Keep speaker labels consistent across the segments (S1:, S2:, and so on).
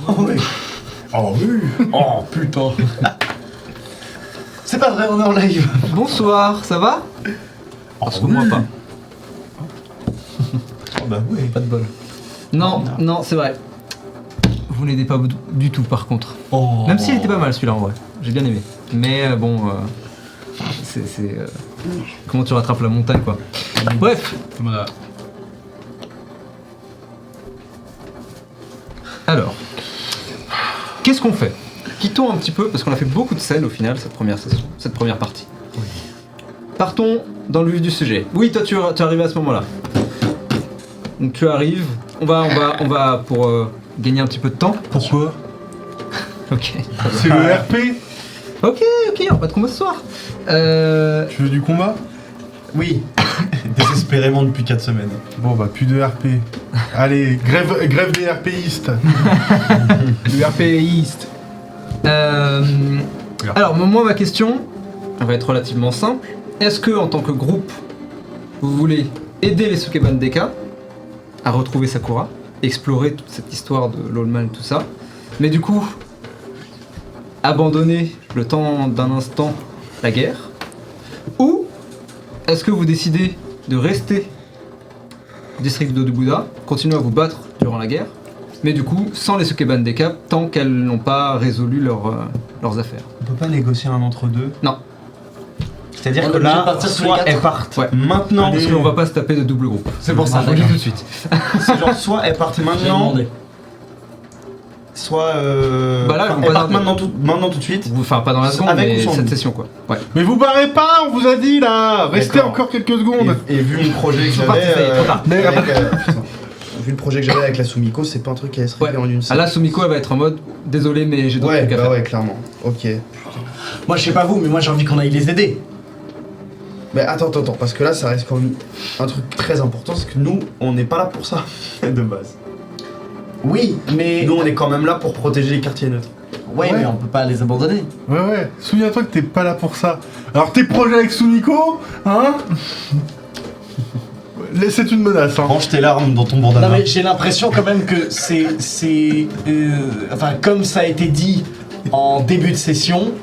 S1: Oh oui.
S2: Oh oui.
S3: Oh putain.
S1: C'est pas vrai, on est en live.
S4: Bonsoir, ça va? Parce que moi pas.
S2: Oh bah oui.
S4: Pas de bol. Non, non, c'est vrai. Vous n'aidez pas du tout par contre.
S3: Oh.
S4: Même s'il était pas mal celui-là en vrai. J'ai bien aimé. Mais c'est comment tu rattrapes la montagne quoi. Bref.
S3: Voilà.
S4: Alors. Qu'est-ce qu'on fait? Quittons un petit peu, parce qu'on a fait beaucoup de scènes au final, cette première session, cette première partie. Oui. Partons dans le vif du sujet. Oui, toi tu es arrivé à ce moment-là. Donc tu arrives, on va pour gagner un petit peu de temps.
S2: Pourquoi?
S4: Ok.
S2: C'est le RP.
S4: Ok, on va pas de combat ce soir.
S2: Tu veux du combat?
S1: Oui.
S3: Désespérément depuis 4 semaines.
S2: Bon bah plus de RP. Allez, grève des RPistes.
S4: Le RPiste. Alors moi ma question, elle va être relativement simple. Est-ce que en tant que groupe, vous voulez aider les Sukeban Deka à retrouver Sakura, explorer toute cette histoire de l'Allman, tout ça, mais du coup abandonner le temps d'un instant la guerre, ou est-ce que vous décidez de rester au district de Bouddha, continuer à vous battre durant la guerre, mais du coup sans les Sukeban Deka tant qu'elles n'ont pas résolu leurs affaires?
S3: On peut pas négocier un entre deux?
S4: Non.
S3: C'est-à-dire
S1: On
S3: que
S1: est obligé de
S3: là,
S1: partir tous les
S3: soit
S1: quatre.
S3: elles partent
S4: Ouais.
S3: maintenant,
S4: Parce qu'on va pas se taper de double groupe.
S1: C'est pour ça,
S4: je vous le dis tout de suite.
S3: c'est genre soit elles partent
S1: J'ai
S3: maintenant,
S1: demandé.
S3: soit
S4: Bah là, elles vont
S3: elles
S4: pas
S3: partent
S4: tarder.
S3: maintenant tout de suite.
S4: Enfin, pas dans la seconde,
S3: Avec ou
S4: mais
S3: sans
S4: cette
S3: nous
S4: session quoi. Ouais.
S2: Mais vous barrez pas, on vous a dit là. Restez
S3: D'accord.
S2: encore quelques secondes.
S3: Et vu le projet que
S4: Ils sont partis, ça y est,
S3: j'avais,
S4: trop tard.
S3: putain. Vu le projet que j'avais avec la Sumiko, c'est pas un truc qui allait se régler
S4: Ouais.
S3: en une
S4: Ah
S3: seule.
S4: là, Sumiko elle va être en mode désolé, mais j'ai d'autres
S3: Ouais,
S4: trucs à
S3: bah
S4: faire.
S3: ouais, clairement. Ok.
S1: Moi, je sais pas vous, mais moi, j'ai envie qu'on aille les aider.
S3: Mais attends, parce que là, ça reste quand même un truc très important, c'est que nous, on n'est pas là pour ça, de base.
S1: Oui, mais.
S3: Nous, on est quand même là pour protéger les quartiers neutres.
S1: Ouais, mais on peut pas les abandonner.
S2: Ouais. Souviens-toi que t'es pas là pour ça. Alors tes projets avec Sumiko, hein? C'est une menace, hein.
S3: Range tes larmes dans ton bandana.
S1: Non, mais j'ai l'impression quand même que enfin, comme ça a été dit en début de session,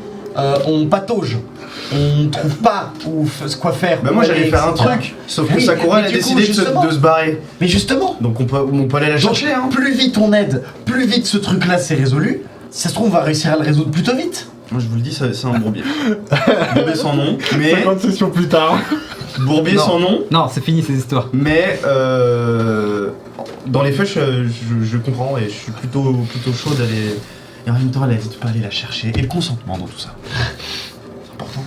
S1: on patauge. On trouve pas quoi faire.
S3: Bah moi, j'allais
S1: aller,
S3: faire un
S1: etc.
S3: truc, sauf que
S1: Oui,
S3: Sakura,
S1: mais
S3: elle a
S1: du coup,
S3: décidé
S1: justement.
S3: de se barrer.
S1: Mais justement,
S3: Donc on peut aller la
S1: donc,
S3: chercher, hein.
S1: plus vite on aide, plus vite ce truc-là s'est résolu. Si ça se trouve, on va réussir à le résoudre plutôt vite.
S3: Moi, je vous le dis, c'est un bourbier. Bourbier sans nom, mais...
S2: 50 sessions plus tard.
S3: Bourbier
S4: Non.
S3: sans nom,
S4: Non, c'est fini ces histoires.
S3: mais dans les faits, je comprends et je suis plutôt chaud d'aller... Et en même temps, elle n'hésite pas à aller la chercher. Et le consentement dans tout ça. C'est important.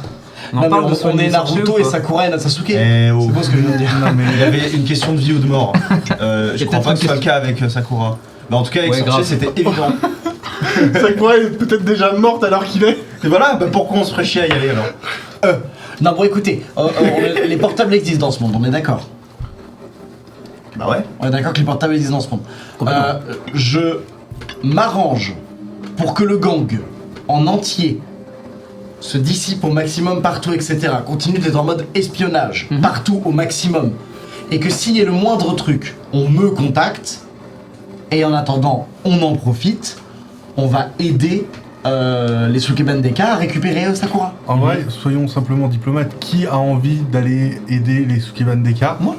S4: On en
S1: Non,
S4: parle
S1: mais
S4: de
S1: on
S4: soigner
S1: est
S4: les sorciers
S1: Naruto
S4: ou
S1: et
S4: pas?
S1: Sakura et Natsuke.
S3: Eh oh.
S1: C'est beau ce que je viens de dire.
S3: Non, mais il y avait une question de vie ou de mort. Je
S4: Il y a
S3: crois pas
S4: peut-être
S3: que ce soit
S4: une
S3: le cas avec Sakura. Bah, en tout cas, avec
S4: Ouais,
S3: Sorcier,
S4: grave.
S3: c'était évident.
S2: Sakura est peut-être déjà morte alors qu'il est.
S3: Et voilà, bah pourquoi on se ferait chier à y aller alors?
S1: Non, bon, écoutez, les portables existent dans ce monde, on est d'accord.
S3: Bah ouais.
S1: On est d'accord que les portables existent dans ce monde. Je m'arrange pour que le gang en entier se dissipe au maximum partout, etc. Continue d'être en mode espionnage, partout au maximum. Et que s'il y a le moindre truc, on me contacte. Et en attendant, on en profite. On va aider les Sukeban Deka à récupérer Sakura.
S2: En vrai, soyons simplement diplomates. Qui a envie d'aller aider les Sukeban Deka?
S1: Moi.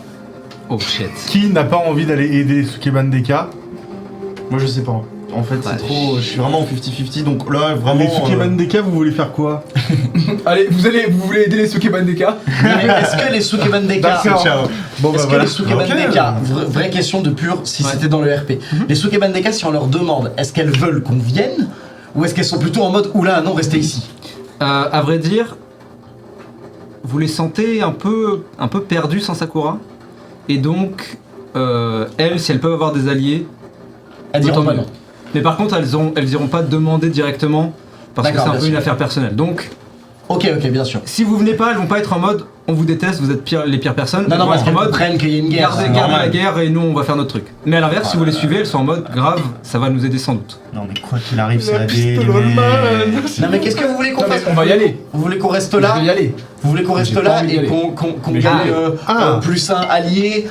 S4: Oh shit.
S2: Qui n'a pas envie d'aller aider les Sukeban Deka?
S3: Moi je sais pas. En fait, c'est trop. Je suis vraiment en 50-50, donc là, vraiment.
S2: Les Sukeban Deka, vous voulez faire quoi?
S4: Allez, vous voulez aider les Sukeban Deka?
S1: Mais est-ce que les Sukeban Deka...
S3: Ciao.
S2: Bon bah
S1: Est-ce que
S2: voilà.
S1: les Sukeban
S3: Ok.
S1: Deka, vraie question de pur si
S4: Ouais.
S1: c'était dans le RP, les Sukeban Deka, si on leur demande, est-ce qu'elles veulent qu'on vienne ou est-ce qu'elles sont plutôt en mode oula, non, restez ici?
S4: À vrai dire, vous les sentez un peu perdus sans Sakura. Et donc, elles, si elles peuvent avoir des alliés,
S1: Elles diront
S4: autant
S1: pas
S4: mieux.
S1: non.
S4: Mais par contre, elles iront pas demander directement parce que
S1: D'accord,
S4: c'est un
S1: bien
S4: peu
S1: sûr.
S4: une affaire personnelle. Donc,
S1: Ok, bien sûr.
S4: si vous venez pas, elles vont pas être en mode on vous déteste, vous êtes les pires personnes.
S1: Non,
S4: Elles vont
S1: parce
S4: être en
S1: qu'elles
S4: mode
S1: comprennent qu'il y a une guerre.
S4: gardez
S1: c'est
S4: la
S1: normal.
S4: guerre et nous on va faire notre truc. Mais à l'inverse, si vous les suivez, elles sont en mode grave, ça va nous aider sans doute.
S3: Non, mais quoi qu'il arrive, c'est
S2: La
S3: la
S2: piste
S3: DL,
S2: de l'Allemagne.
S1: Non mais qu'est-ce que vous voulez qu'on fasse?
S4: on va y aller.
S1: Vous voulez qu'on reste là?
S4: Je vais y aller.
S1: Vous voulez qu'on reste
S4: J'ai pas
S1: là
S4: envie d'y
S1: et
S4: aller.
S1: qu'on
S4: Mais
S1: gagne
S4: je vais
S1: plus un allié,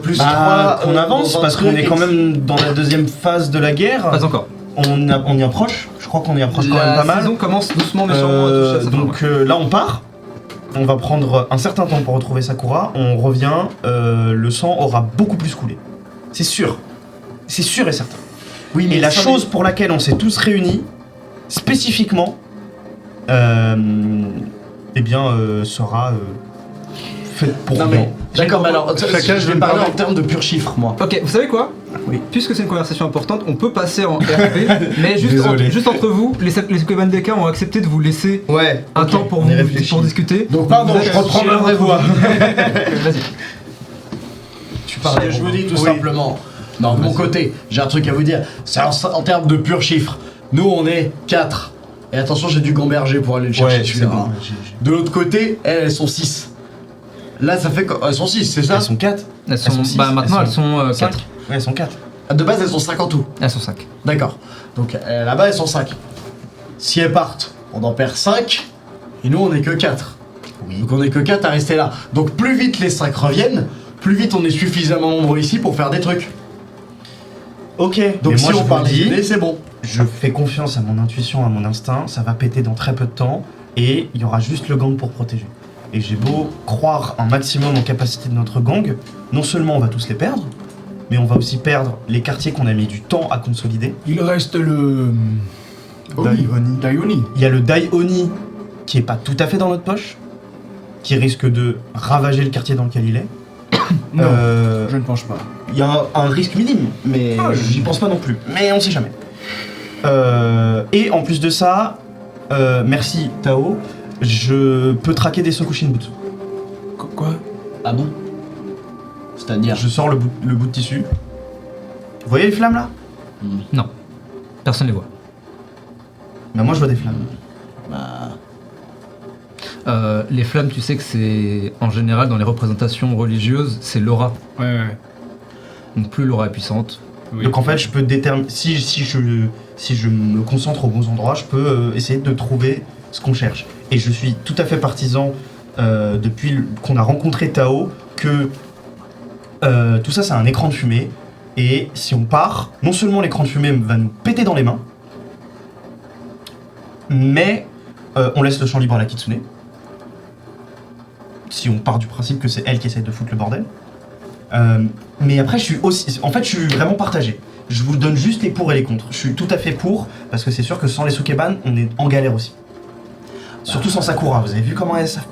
S1: plus
S3: Bah,
S1: trois...
S3: qu'on avance
S1: dans un
S3: parce qu'on
S1: truc,
S3: est quand même dans la deuxième phase de la guerre.
S4: Pas encore.
S3: On y approche. Je crois qu'on y approche quand même
S4: La
S3: pas mal.
S4: saison commence doucement mais sûrement à toucher à sa fin,
S3: Donc là, on part. On va prendre un certain temps pour retrouver Sakura. On revient. Le sang aura beaucoup plus coulé. C'est sûr. C'est sûr et certain.
S1: Oui,
S3: Et la
S1: ça,
S3: chose pour laquelle on s'est tous réunis, spécifiquement, sera faite pour
S1: Non
S3: nous.
S1: mais d'accord, mais alors
S2: Chacun,
S1: je
S2: je
S1: vais
S2: me
S1: parler
S2: permets.
S1: en termes de purs chiffres, moi.
S4: Ok, vous savez quoi?
S1: Oui.
S4: Puisque c'est une conversation importante, on peut passer en RP, mais
S3: Désolé.
S4: juste entre vous, les Sukeban Deka ont accepté de vous laisser
S3: Ouais.
S4: un
S3: ok,
S4: temps pour
S3: on y
S4: vous
S3: réfléchit.
S4: pour discuter.
S1: Donc pardon,
S4: Vous
S1: je
S4: êtes-
S1: reprends ma vraie voix.
S4: Vas-y.
S3: Tu parles.
S1: Je vous dis tout
S2: Oui.
S1: simplement, non, de mon côté, j'ai un truc à vous dire. C'est en termes de purs chiffres. Nous, on est 4. Et attention, j'ai du gamberger pour aller le chercher.
S3: Ouais, c'est
S1: celui-là,
S3: bon.
S1: hein. De l'autre côté, elles sont 6. Là, ça fait. Elles sont 6, c'est ça?
S3: Elles sont 4.
S4: Elles sont,
S3: sont six,
S4: maintenant
S3: elles
S4: elles sont
S3: 5.
S4: 4.
S3: Ouais, elles sont 4.
S1: De base, elles sont 5 en tout.
S4: Elles sont 5.
S1: D'accord. Donc là-bas, elles sont 5. Si elles partent, on en perd 5. Et nous, on est que 4.
S3: Oui.
S1: Donc on est que 4 à rester là. Donc plus vite les 5 reviennent, plus vite on est suffisamment nombreux ici pour faire des trucs.
S3: Ok.
S1: Donc
S3: mais
S1: si
S3: moi,
S1: on
S3: je vous
S1: parle
S3: le dis,
S1: d'idées, c'est bon.
S3: je fais confiance à mon intuition, à mon instinct. Ça va péter dans très peu de temps. Et il y aura juste le gang pour protéger. Et j'ai beau croire un maximum en capacité de notre gang, non seulement on va tous les perdre, mais on va aussi perdre les quartiers qu'on a mis du temps à consolider.
S5: Il reste le.
S2: Daihoni.
S5: Daioni.
S3: Il y a le Dai Oni qui est pas tout à fait dans notre poche, qui risque de ravager le quartier dans lequel il est.
S5: Non,
S3: Euh,
S5: je ne pense pas.
S3: Il y a un risque minime, mais
S5: Ah,
S3: j'y pense pas non plus. Mais on sait jamais. Et en plus de ça, merci Tao, je peux traquer des Sokushinbutsu.
S5: Quoi?
S1: Ah bon? C'est-à-dire.
S3: Je sors le bout de tissu. Vous voyez les flammes là?
S4: Non. Personne les voit.
S3: Bah moi je vois des flammes.
S1: Bah,
S4: Les flammes, tu sais que c'est en général dans les représentations religieuses, c'est l'aura.
S5: Ouais.
S4: Donc plus l'aura est puissante.
S5: Oui.
S3: Donc en fait je peux déterminer. Si je me concentre aux bons endroits, je peux essayer de trouver ce qu'on cherche. Et je suis tout à fait partisan depuis qu'on a rencontré Tao que tout ça c'est un écran de fumée. Et si on part, non seulement l'écran de fumée va nous péter dans les mains, mais on laisse le champ libre à la Kitsune. Si on part du principe que c'est elle qui essaye de foutre le bordel. Mais après, je suis vraiment partagé. Je vous donne juste les pour et les contre. Je suis tout à fait pour, parce que c'est sûr que sans les Sukeban, on est en galère aussi. Surtout sans Sakura. Vous avez vu comment elles savent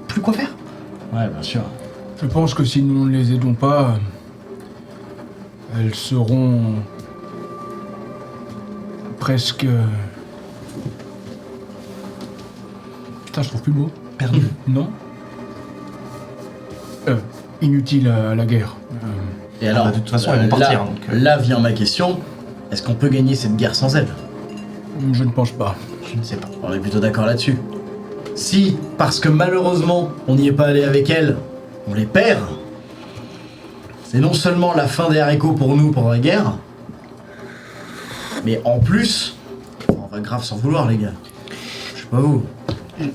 S3: plus quoi faire?
S1: ouais, bien sûr.
S5: Je pense que si nous ne les aidons pas, elles seront presque. Putain, je trouve plus le mot.
S3: Perdu.
S5: Non. Inutile à la guerre.
S1: Et alors,
S3: bah, de toute façon, elles vont partir,
S1: là,
S3: donc,
S1: là vient ma question. Est-ce qu'on peut gagner cette guerre sans elles?
S5: Je ne pense pas.
S3: Je ne sais pas.
S1: On est plutôt d'accord là-dessus. Si, parce que malheureusement, on n'y est pas allé avec elles, on les perd, c'est non seulement la fin des haricots pour nous pendant la guerre, mais en plus, on va grave s'en vouloir, les gars. Je sais pas vous.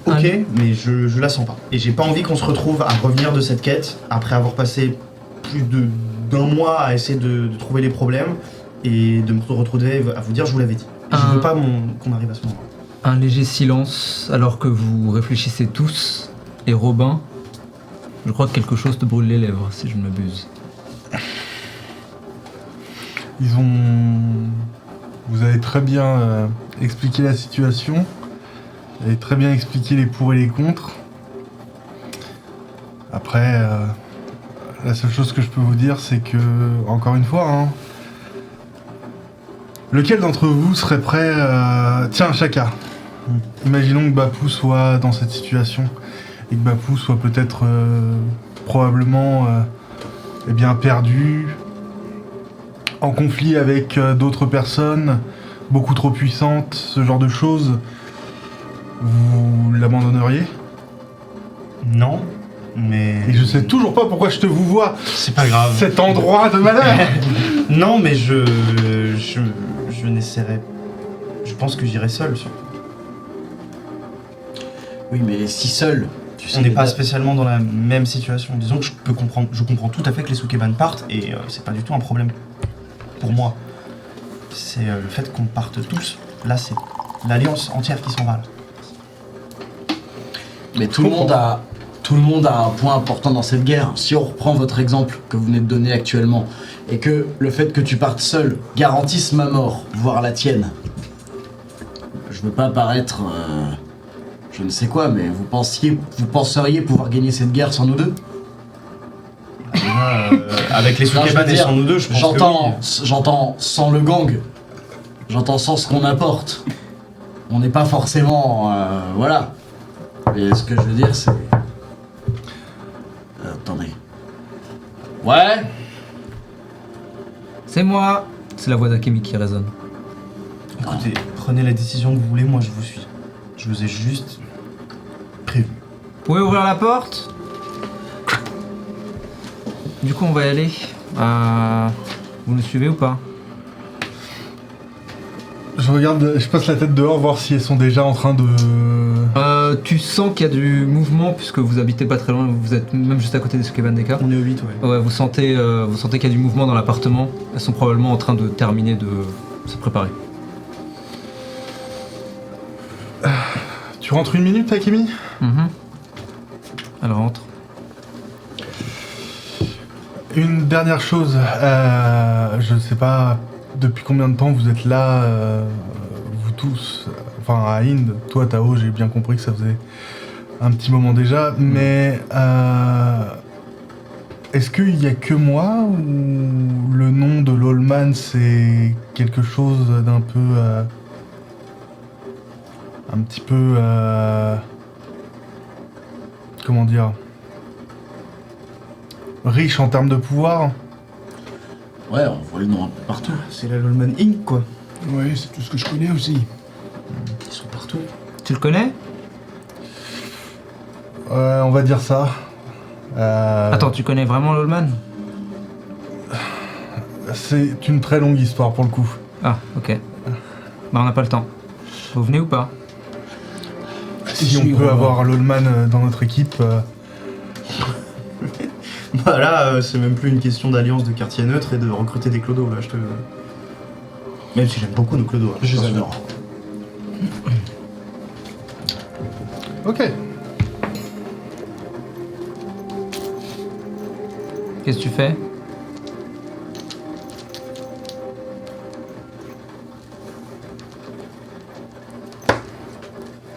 S3: Ok, mais je la sens pas. Et j'ai pas envie qu'on se retrouve à revenir de cette quête après avoir passé plus d'un mois à essayer de trouver les problèmes et de me retrouver à vous dire je vous l'avais dit. Et je veux pas qu'on arrive à ce moment-là.
S4: Un léger silence alors que vous réfléchissez tous. Et Robin, je crois que quelque chose te brûle les lèvres, si je ne m'abuse.
S2: Ils ont. Vous avez très bien expliqué la situation. Vous avez très bien expliqué les pour et les contre. Après, la seule chose que je peux vous dire, c'est que, encore une fois, hein, lequel d'entre vous serait prêt Tiens, Chaka. Imaginons que Bapou soit dans cette situation et que Bapou soit peut-être probablement eh bien perdu, en conflit avec d'autres personnes, beaucoup trop puissantes, ce genre de choses. Vous l'abandonneriez?
S3: Non, mais.
S2: Et je sais toujours pas pourquoi je te vous vois
S3: C'est pas grave.
S2: cet endroit de malheur.
S3: Non, mais je n'essaierai. Je pense que j'irai seul. Surtout.
S1: Oui, mais si seul, tu sais.
S3: On n'est
S1: que
S3: pas
S1: t'as-
S3: spécialement dans la même situation. Disons que je comprends tout à fait que les Sukeban partent et c'est pas du tout un problème pour moi. c'est le fait qu'on parte tous. Là, c'est l'Alliance entière qui s'en va. Là.
S1: Mais tout le monde a un point important dans cette guerre. Si on reprend votre exemple que vous venez de donner actuellement, et que le fait que tu partes seul garantisse ma mort, voire la tienne, je veux pas paraître je ne sais quoi, mais vous penseriez pouvoir gagner cette guerre sans nous deux?
S3: Avec les
S1: Non, je veux
S3: Sukeban et
S1: dire,
S3: sans nous deux, je pense
S1: J'entends sans le gang, j'entends sans ce qu'on apporte. On n'est pas forcément... voilà. Mais ce que je veux dire, c'est... attendez. Ouais.
S4: C'est moi. C'est la voix d'Akemi qui résonne.
S3: Écoutez, prenez la décision que vous voulez, moi je vous suis. Je vous ai juste prévu.
S4: Vous pouvez ouvrir la porte? Du coup, on va y aller. Vous nous suivez ou pas?
S2: Je passe la tête dehors, voir si elles sont déjà en train de...
S4: Tu sens qu'il y a du mouvement puisque vous habitez pas très loin, vous êtes même juste à côté des Sukeban Deka.
S3: On est au 8, ouais.
S4: Ouais, vous sentez qu'il y a du mouvement dans l'appartement. Elles sont probablement en train de terminer de se préparer.
S2: Tu rentres 1 minute, Akemi?
S4: Elle rentre.
S2: Une dernière chose, je ne sais pas depuis combien de temps vous êtes là, vous tous, enfin à Inde, toi Tao, j'ai bien compris que ça faisait un petit moment déjà, mais est-ce qu'il n'y a que moi ou le nom de l'Allman c'est quelque chose d'un peu... un petit peu... comment dire, riche en termes de pouvoir?
S1: Ouais, on voit le nom un peu partout.
S3: C'est la Lolman Inc, quoi.
S5: Oui, c'est tout ce que je connais aussi.
S1: Ils sont partout.
S4: Tu le connais?
S2: On va dire ça.
S4: Attends, tu connais vraiment l'Allman?
S2: C'est une très longue histoire pour le coup.
S4: Ah, ok. Bah on n'a pas le temps. Vous venez ou pas?
S2: Si on peut avoir l'Allman dans notre équipe...
S3: Bah là, c'est même plus une question d'alliance de quartier neutre et de recruter des clodos, là, je te... Même si j'aime beaucoup nos clodos. Hein,
S1: Je les adore.
S2: Ok.
S4: Qu'est-ce que tu fais?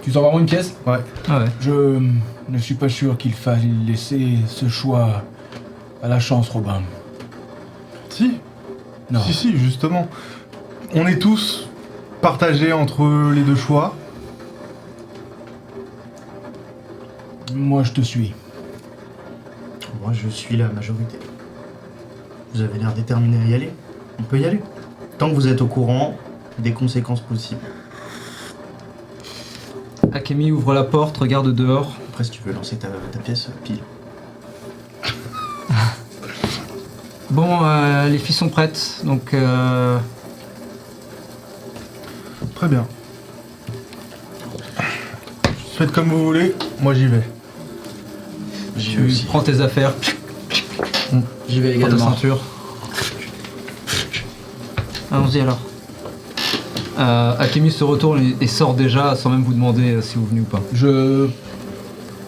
S5: Tu sors vraiment une pièce?
S2: Ouais.
S4: Ah ouais.
S5: Je ne suis pas sûr qu'il faille laisser ce choix à la chance, Robin.
S2: Si.
S5: Non.
S2: Si, justement. On est tous partagés entre les deux choix.
S5: Moi, je te suis.
S3: Moi, je suis la majorité. Vous avez l'air déterminé à y aller. On peut y aller. Tant que vous êtes au courant des conséquences possibles.
S4: Akemi ouvre la porte, regarde dehors.
S3: Après, si tu veux lancer ta pièce, pile.
S4: Bon, les filles sont prêtes, donc
S2: Très bien. Faites comme vous voulez, moi j'y vais.
S1: J'y
S4: tu
S1: vais aussi.
S4: prends tes affaires,
S1: J'y vais
S4: prends ta
S1: également.
S4: ceinture. Allons-y alors. Akemi se retourne et sort déjà sans même vous demander si vous venez ou pas.
S5: Je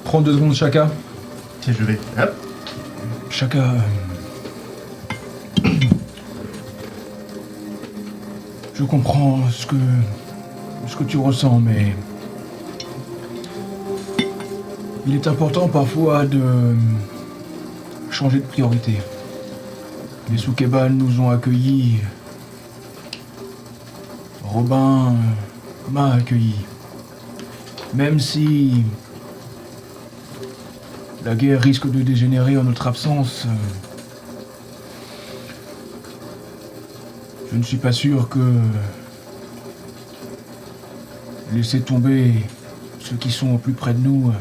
S5: prends 2 secondes chacun.
S3: Si je vais. Hop.
S5: Chacun. Je comprends ce que tu ressens, mais il est important parfois de changer de priorité. Les Sukeban nous ont accueillis. Robin m'a accueilli. Même si la guerre risque de dégénérer en notre absence, je ne suis pas sûr que laisser tomber ceux qui sont au plus près de nous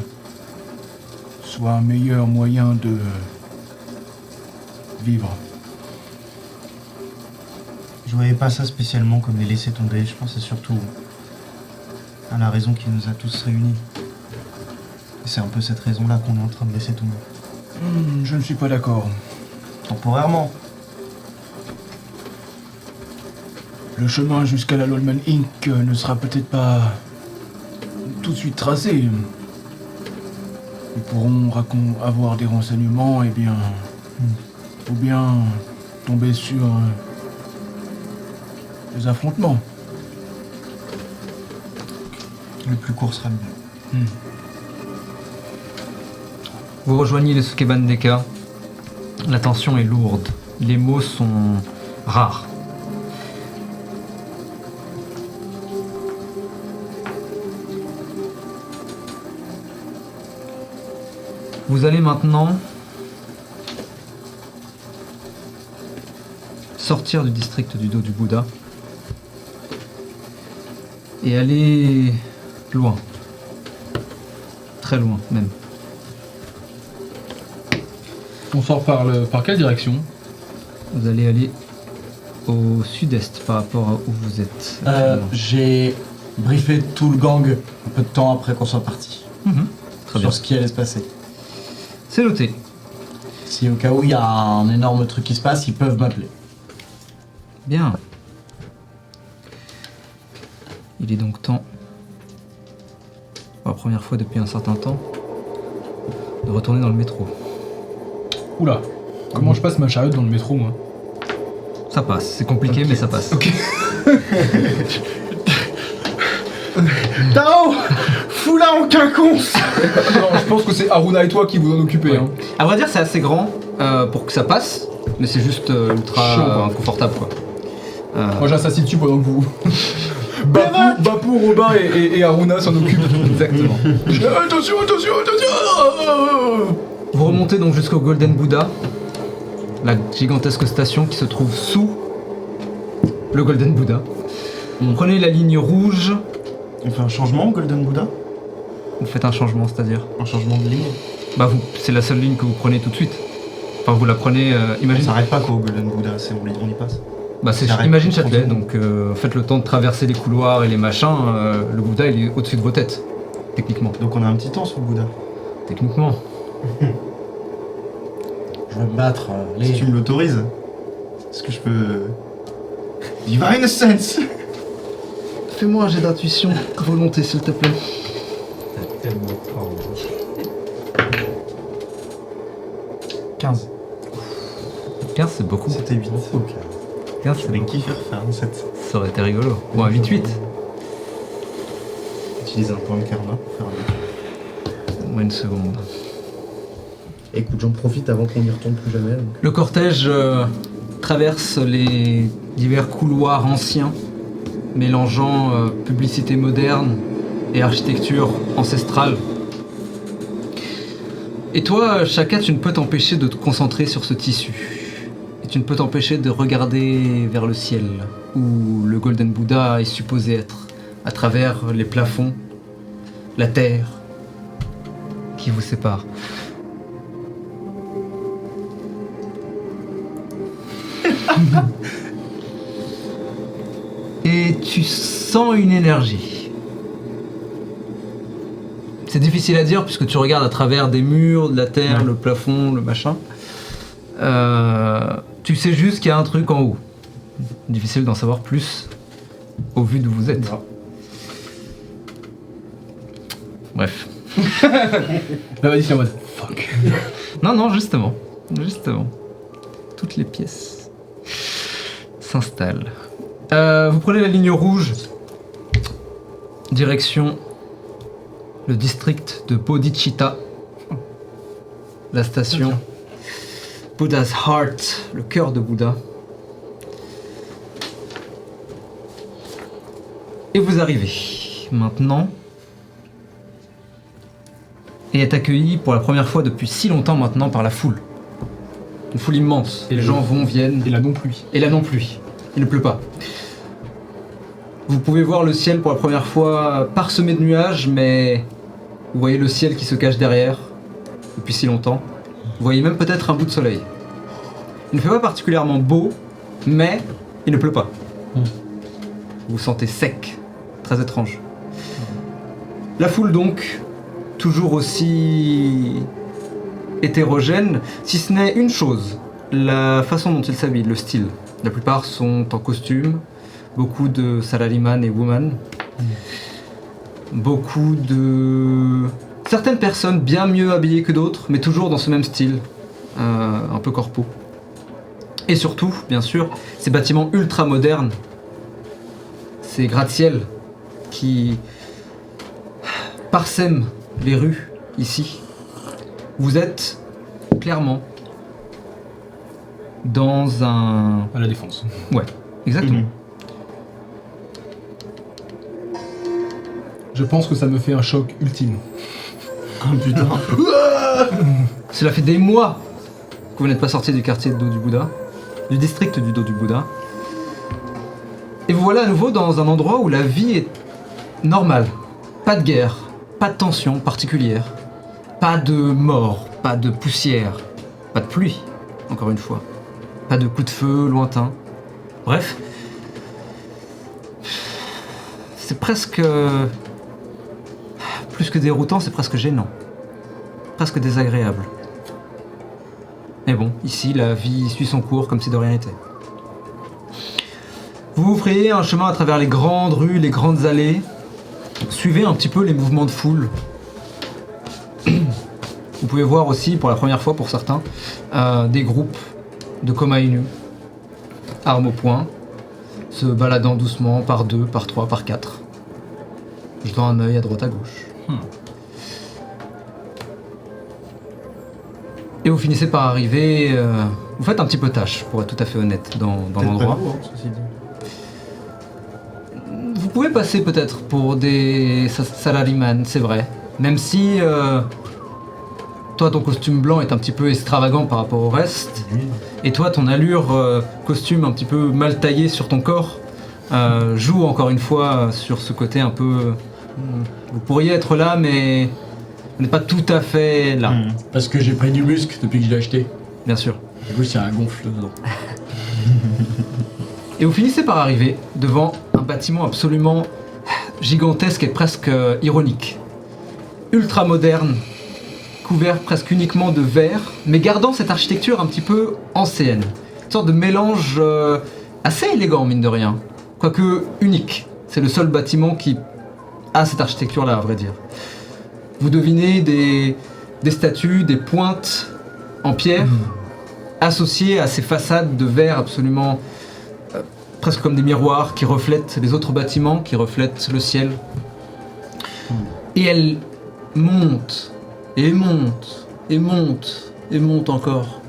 S5: soit un meilleur moyen de vivre.
S3: Je voyais pas ça spécialement comme les laisser tomber. Je pensais surtout à la raison qui nous a tous réunis. Et c'est un peu cette raison-là qu'on est en train de laisser tomber.
S5: Je ne suis pas d'accord.
S3: Temporairement.
S5: le chemin jusqu'à la Lolman Inc. Ne sera peut-être pas tout de suite tracé. Nous pourrons avoir des renseignements, ou bien tomber sur des affrontements.
S3: Le plus court sera le mieux.
S4: Vous rejoignez les Sukeban Deka. La tension est lourde. Les mots sont rares. Vous allez maintenant sortir du district du dos du Bouddha et aller loin. Très loin même.
S6: On sort par quelle direction?
S4: Vous allez aller au sud-est par rapport à où vous êtes.
S1: J'ai briefé tout le gang un peu de temps après qu'on soit parti.
S4: Très bien.
S1: Sur ce qui allait se passer.
S4: C'est noté.
S1: Si au cas où il y a un énorme truc qui se passe, ils peuvent m'appeler.
S4: Bien. Il est donc temps, pour la première fois depuis un certain temps, de retourner dans le métro.
S6: Oula, comment je passe ma charrette dans le métro, moi?
S4: Ça passe, c'est compliqué mais ça passe.
S6: Ok.
S2: Tao, fous-la en quinconce.
S6: Non, je pense que c'est Aruna et toi qui vous en occupez.
S4: Ouais.
S6: Hein.
S4: À vrai dire, c'est assez grand pour que ça passe, mais c'est juste ultra
S6: Chiant, quoi.
S4: inconfortable quoi.
S6: Moi j'assassine dessus pendant que vous. Bapou, Robin et Aruna s'en occupent.
S4: Exactement.
S6: Attention.
S4: Vous remontez donc jusqu'au Golden Buddha, la gigantesque station qui se trouve sous le Golden Buddha. Vous prenez la ligne rouge,
S3: On fait un changement au Golden Buddha?
S4: vous faites un changement, c'est-à-dire
S3: Un changement de ligne?
S4: c'est la seule ligne que vous prenez tout de suite. Enfin, vous la prenez,
S3: On
S4: imagine.
S3: s'arrête pas quoi au Golden Buddha, on y passe.
S4: C'est
S3: s'arrête
S4: imagine
S3: pour
S4: Châtelet,
S3: 30
S4: donc faites le temps de traverser les couloirs et les machins. Le Bouddha il est au-dessus de vos têtes, techniquement.
S3: Donc on a un petit temps sur le Bouddha.
S4: Techniquement.
S1: Je vais me battre.
S3: Si tu me l'autorises, est-ce que je peux... Divine Sense.
S4: Fais-moi un jet d'intuition, volonté s'il te plaît.
S7: Tellement fort.
S3: 15.
S4: 15 c'est beaucoup.
S3: C'était 8.
S4: 15 c'est
S3: Je vais
S4: beaucoup.
S3: kiffer refaire un 7.
S4: Ça aurait été rigolo. Bon, à 8-8.
S3: Utiliser un point de karma pour faire un 8.
S4: Moi une seconde.
S1: Écoute, j'en profite avant qu'on n'y retourne plus jamais. donc.
S4: Le cortège traverse les divers couloirs anciens, mélangeant publicité moderne et architecture ancestrale. Et toi, Shaka, tu ne peux t'empêcher de te concentrer sur ce tissu. Et tu ne peux t'empêcher de regarder vers le ciel, où le Golden Buddha est supposé être, à travers les plafonds, la terre qui vous sépare. Et tu sens une énergie. C'est difficile à dire puisque tu regardes à travers des murs, de la terre, le plafond, le machin. Tu sais juste qu'il y a un truc en haut. Difficile d'en savoir plus au vu d'où vous êtes. Bref.
S6: Là, vas-y, c'est en mode fuck.
S4: Non, justement. Toutes les pièces s'installent. Vous prenez la ligne rouge, direction le district de Bodhicitta, la station Buddha's Heart, le cœur de Bouddha. Et vous arrivez maintenant et êtes accueilli pour la première fois depuis si longtemps maintenant par la foule. Une foule immense. Et les gens viennent.
S6: Et la non-pluie.
S4: Et la non-pluie. Il ne pleut pas. Vous pouvez voir le ciel pour la première fois parsemé de nuages, mais vous voyez le ciel qui se cache derrière depuis si longtemps. Vous voyez même peut-être un bout de soleil. Il ne fait pas particulièrement beau, mais il ne pleut pas. Vous vous sentez sec, très étrange. La foule donc, toujours aussi hétérogène, si ce n'est une chose, la façon dont ils s'habillent, le style. La plupart sont en costume, beaucoup de salaryman et woman, beaucoup de... certaines personnes bien mieux habillées que d'autres, mais toujours dans ce même style, un peu corpo. Et surtout, bien sûr, ces bâtiments ultra modernes, ces gratte-ciel qui parsèment les rues ici. Vous êtes clairement dans un...
S6: À la défense.
S4: Ouais, exactement.
S6: Je pense que ça me fait un choc ultime.
S1: Oh putain.
S4: Cela fait des mois que vous n'êtes pas sorti du quartier de Dos du Bouddha, du district du Dos du Bouddha. Et vous voilà à nouveau dans un endroit où la vie est normale. Pas de guerre, pas de tension particulière, pas de mort, pas de poussière, pas de pluie, encore une fois. Pas de coups de feu lointains. Bref, c'est presque... plus que déroutant, c'est presque gênant. Presque désagréable. Mais bon, ici, la vie suit son cours comme si de rien n'était. Vous vous frayez un chemin à travers les grandes rues, les grandes allées. Suivez un petit peu les mouvements de foule. Vous pouvez voir aussi, pour la première fois pour certains, des groupes de Koma Inu, armes au poing, se baladant doucement par 2, par 3, par 4, jetant un œil à droite à gauche. Et vous finissez par arriver... vous faites un petit peu tâche, pour être tout à fait honnête, dans l'endroit. Vous pouvez passer peut-être pour des salaryman, c'est vrai. Même si... toi, ton costume blanc est un petit peu extravagant par rapport au reste. Et toi, ton allure costume un petit peu mal taillé sur ton corps joue encore une fois sur ce côté un peu... vous pourriez être là, mais vous n'êtes pas tout à fait là.
S1: Parce que j'ai pris du muscle depuis que je l'ai acheté.
S4: Bien sûr.
S1: Du coup, il y a un gonfle dedans.
S4: Et vous finissez par arriver devant un bâtiment absolument gigantesque et presque ironique. Ultra moderne, couvert presque uniquement de verre, mais gardant cette architecture un petit peu ancienne. Une sorte de mélange assez élégant, mine de rien. Quoique unique. C'est le seul bâtiment qui a cette architecture-là, à vrai dire. Vous devinez des statues, des pointes en pierre, associées à ces façades de verre absolument... presque comme des miroirs qui reflètent les autres bâtiments, qui reflètent le ciel. Et elles montent, et montent, et montent, et montent encore.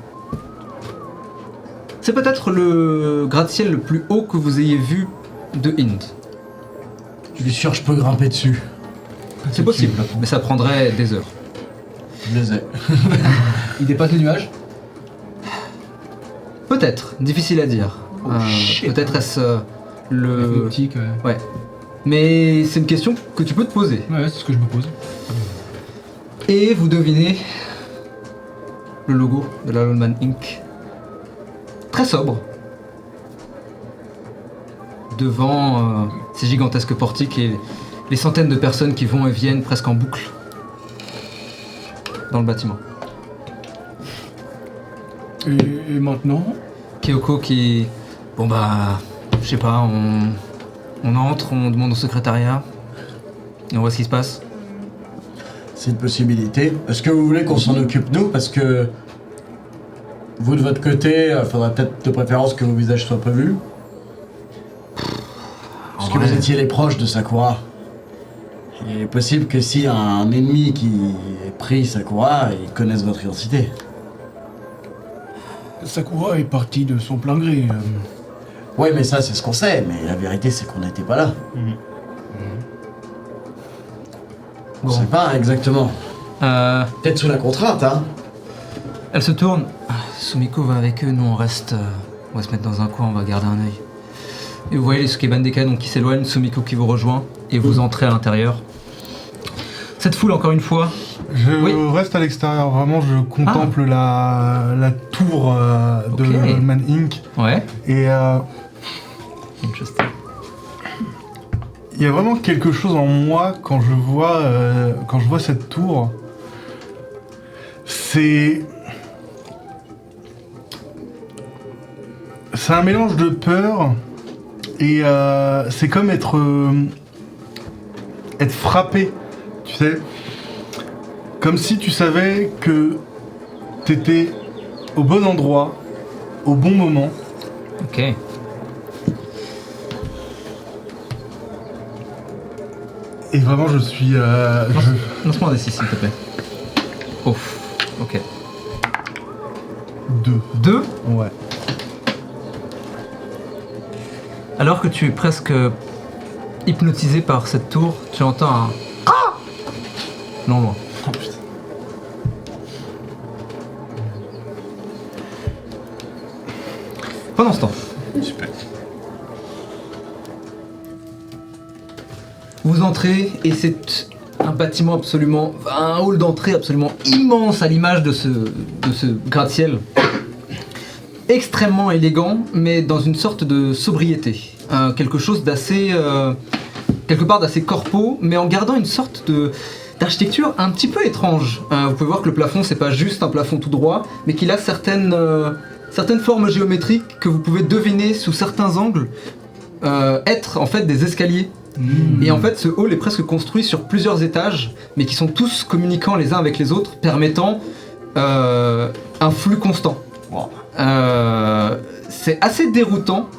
S4: C'est peut-être le gratte-ciel le plus haut que vous ayez vu de Inde.
S1: Je suis sûr que je peux grimper dessus.
S4: C'est possible, mais ça prendrait des heures.
S1: Je les ai.
S6: Il dépasse les nuages.
S4: Peut-être, difficile à dire. Peut-être est-ce le...
S6: Optique,
S4: Ouais. Mais c'est une question que tu peux te poser.
S6: ouais, c'est ce que je me pose.
S4: Et vous devinez le logo de la Lolman Inc. Très sobre. Devant ces gigantesques portiques et les centaines de personnes qui vont et viennent presque en boucle dans le bâtiment.
S5: Et maintenant?
S4: Kyoko qui... Bon bah... Je sais pas, on entre, on demande au secrétariat et on voit ce qui se passe.
S1: C'est une possibilité. Est-ce que vous voulez qu'on s'en occupe nous? Parce que vous de votre côté, il faudrait peut-être de préférence que vos visages soient pas vus. Parce que vous étiez les proches de Sakura. Il est possible que si un ennemi qui ait pris Sakura, il connaisse votre identité.
S5: Sakura est partie de son plein gré.
S1: Ouais, mais ça, c'est ce qu'on sait. Mais la vérité, c'est qu'on n'était pas là. On
S4: Bon.
S1: sait pas exactement. Peut-être sous la contrainte, hein.
S4: Elle se tourne. Sumiko va avec eux, nous on reste... on va se mettre dans un coin, on va garder un œil. Et vous voyez les Sukebandeka donc qui s'éloignent, Sumiko qui vous rejoint, et vous entrez à l'intérieur. Cette foule, encore une fois...
S2: Je
S4: Oui.
S2: reste à l'extérieur, vraiment, je contemple la tour de
S4: Ok.
S2: Lolman Inc.
S4: Ouais.
S2: Et
S4: Interesting.
S2: il y a vraiment quelque chose en moi quand je vois cette tour. C'est un mélange de peur Et c'est comme être frappé, tu sais. Comme si tu savais que t'étais au bon endroit, au bon moment.
S4: Ok.
S2: Et vraiment, je suis...
S4: Lance-moi un D6 s'il te plaît. Ouf. Ok. 2.
S2: Ouais.
S4: Alors que tu es presque hypnotisé par cette tour, tu entends un Ah non loin.
S1: Oh putain.
S4: Pendant ce temps,
S1: Super.
S4: vous entrez et c'est un bâtiment absolument, un hall d'entrée absolument immense à l'image de ce gratte-ciel. Extrêmement élégant, mais dans une sorte de sobriété. Quelque chose d'assez, quelque part d'assez corpo, mais en gardant une sorte d'architecture un petit peu étrange. Vous pouvez voir que le plafond, c'est pas juste un plafond tout droit, mais qu'il a certaines formes géométriques que vous pouvez deviner sous certains angles être en fait des escaliers. Et en fait, ce hall est presque construit sur plusieurs étages, mais qui sont tous communiquant les uns avec les autres, permettant un flux constant.
S1: Wow.
S4: C'est assez déroutant,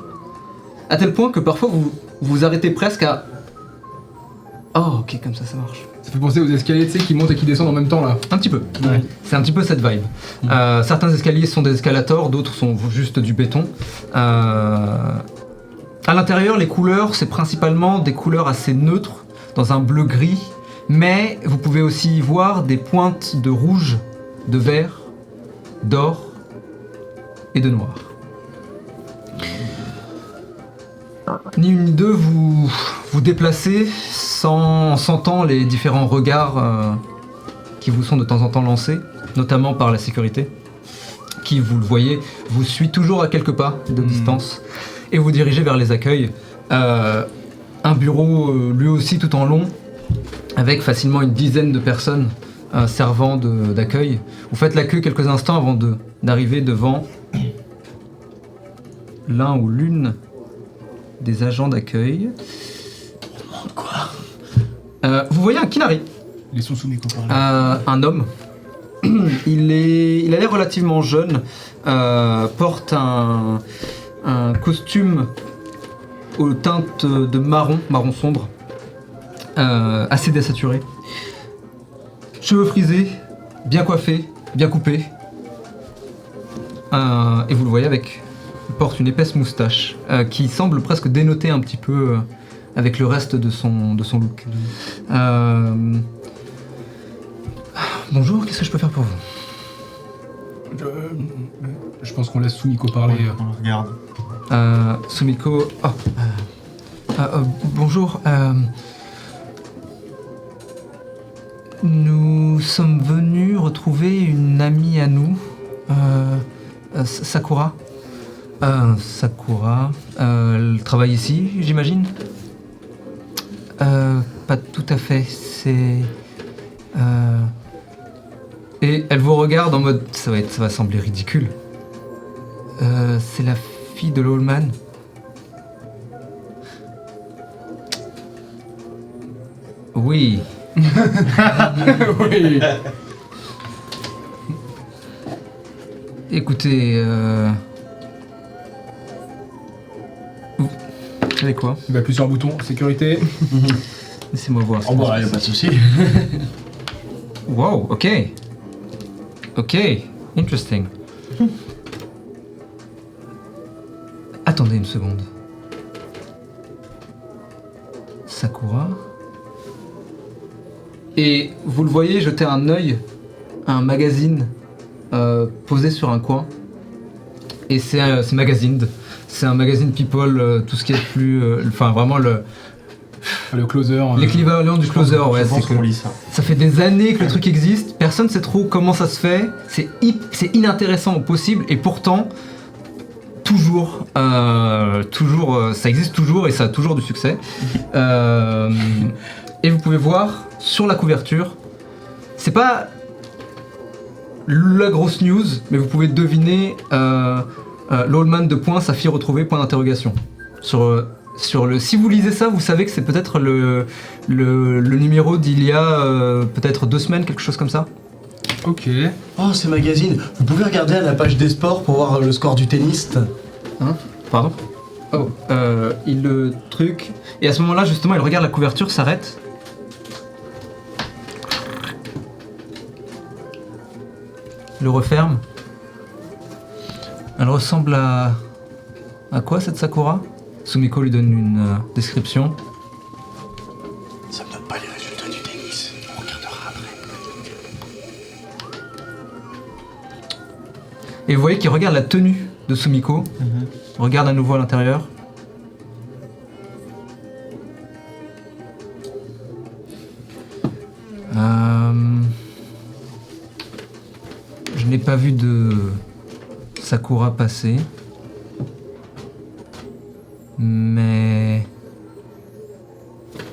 S4: à tel point que parfois vous vous arrêtez presque à... Oh, ok, comme ça marche.
S6: Ça fait penser aux escaliers, tu sais, qui montent et qui descendent en même temps là.
S4: Un petit peu.
S6: Ouais.
S4: C'est un petit peu cette vibe. Certains escaliers sont des escalators, d'autres sont juste du béton. À l'intérieur, les couleurs, c'est principalement des couleurs assez neutres, dans un bleu-gris, mais vous pouvez aussi y voir des pointes de rouge, de vert, d'or et de noir. Ni une ni deux, vous vous déplacez en sentant les différents regards qui vous sont de temps en temps lancés, notamment par la sécurité, qui, vous le voyez, vous suit toujours à quelques pas de distance, et vous dirigez vers les accueils. Un bureau, lui aussi tout en long, avec facilement une dizaine de personnes servant d'accueil. Vous faites la queue quelques instants avant d'arriver devant l'un ou l'une des agents d'accueil. Vous voyez un Kinari,
S5: Laissons Sumiko parler.
S4: un homme. Il a l'air relativement jeune, porte un costume aux teintes de marron sombre, assez désaturé. Cheveux frisés, bien coiffés, bien coupés. Et vous le voyez il porte une épaisse moustache qui semble presque dénoter un petit peu avec le reste de son look. Bonjour, qu'est-ce que je peux faire pour vous?
S6: Je pense qu'on laisse Sumiko parler.
S3: On le regarde.
S4: Sumiko... bonjour. Nous sommes venus retrouver une amie à nous, Sakura. Sakura. Elle travaille ici, j'imagine? Pas tout à fait. C'est... Et elle vous regarde en mode... Ça va sembler ridicule. C'est la fille de l'Allman. Oui.
S6: Oui.
S4: Écoutez, vous savez quoi?
S6: Il va appuyer sur un bouton, sécurité.
S4: Laissez-moi voir.
S1: Oh bah, y'a pas de soucis.
S4: Wow, ok. Ok, interesting. Attendez une seconde. Sakura. Et vous le voyez jeter un œil à un magazine posé sur un coin. Et c'est Magazined. C'est un magazine People, tout ce qui est plus... Enfin, vraiment le...
S6: Le closer.
S4: L'équivalent du closer, ouais.
S3: Je pense
S4: C'est que
S3: qu'on lit ça.
S4: ça fait des années que le truc existe, personne ne sait trop comment ça se fait, c'est inintéressant au possible, et pourtant, toujours, ça existe toujours et ça a toujours du succès. Et vous pouvez voir sur la couverture, c'est pas la grosse news, mais vous pouvez deviner l'Allman de point, sa fille retrouvée, point d'interrogation, sur Si vous lisez ça, vous savez que c'est peut-être le numéro d'il y a peut-être 2 semaines, quelque chose comme ça.
S2: Ok.
S1: Oh, ces magazines. Vous pouvez regarder à la page des sports pour voir le score du tennis.
S4: Hein? Pardon? Oh, il le truc. Et à ce moment-là, justement, il regarde la couverture, s'arrête. Le referme. Elle ressemble à... À quoi cette Sakura? Sumiko lui donne une description.
S1: Ça me donne pas les résultats du tennis. On regardera après.
S4: Et vous voyez qu'il regarde la tenue de Sumiko. Regarde à nouveau à l'intérieur. Je n'ai pas vu de Sakura passer. Mais...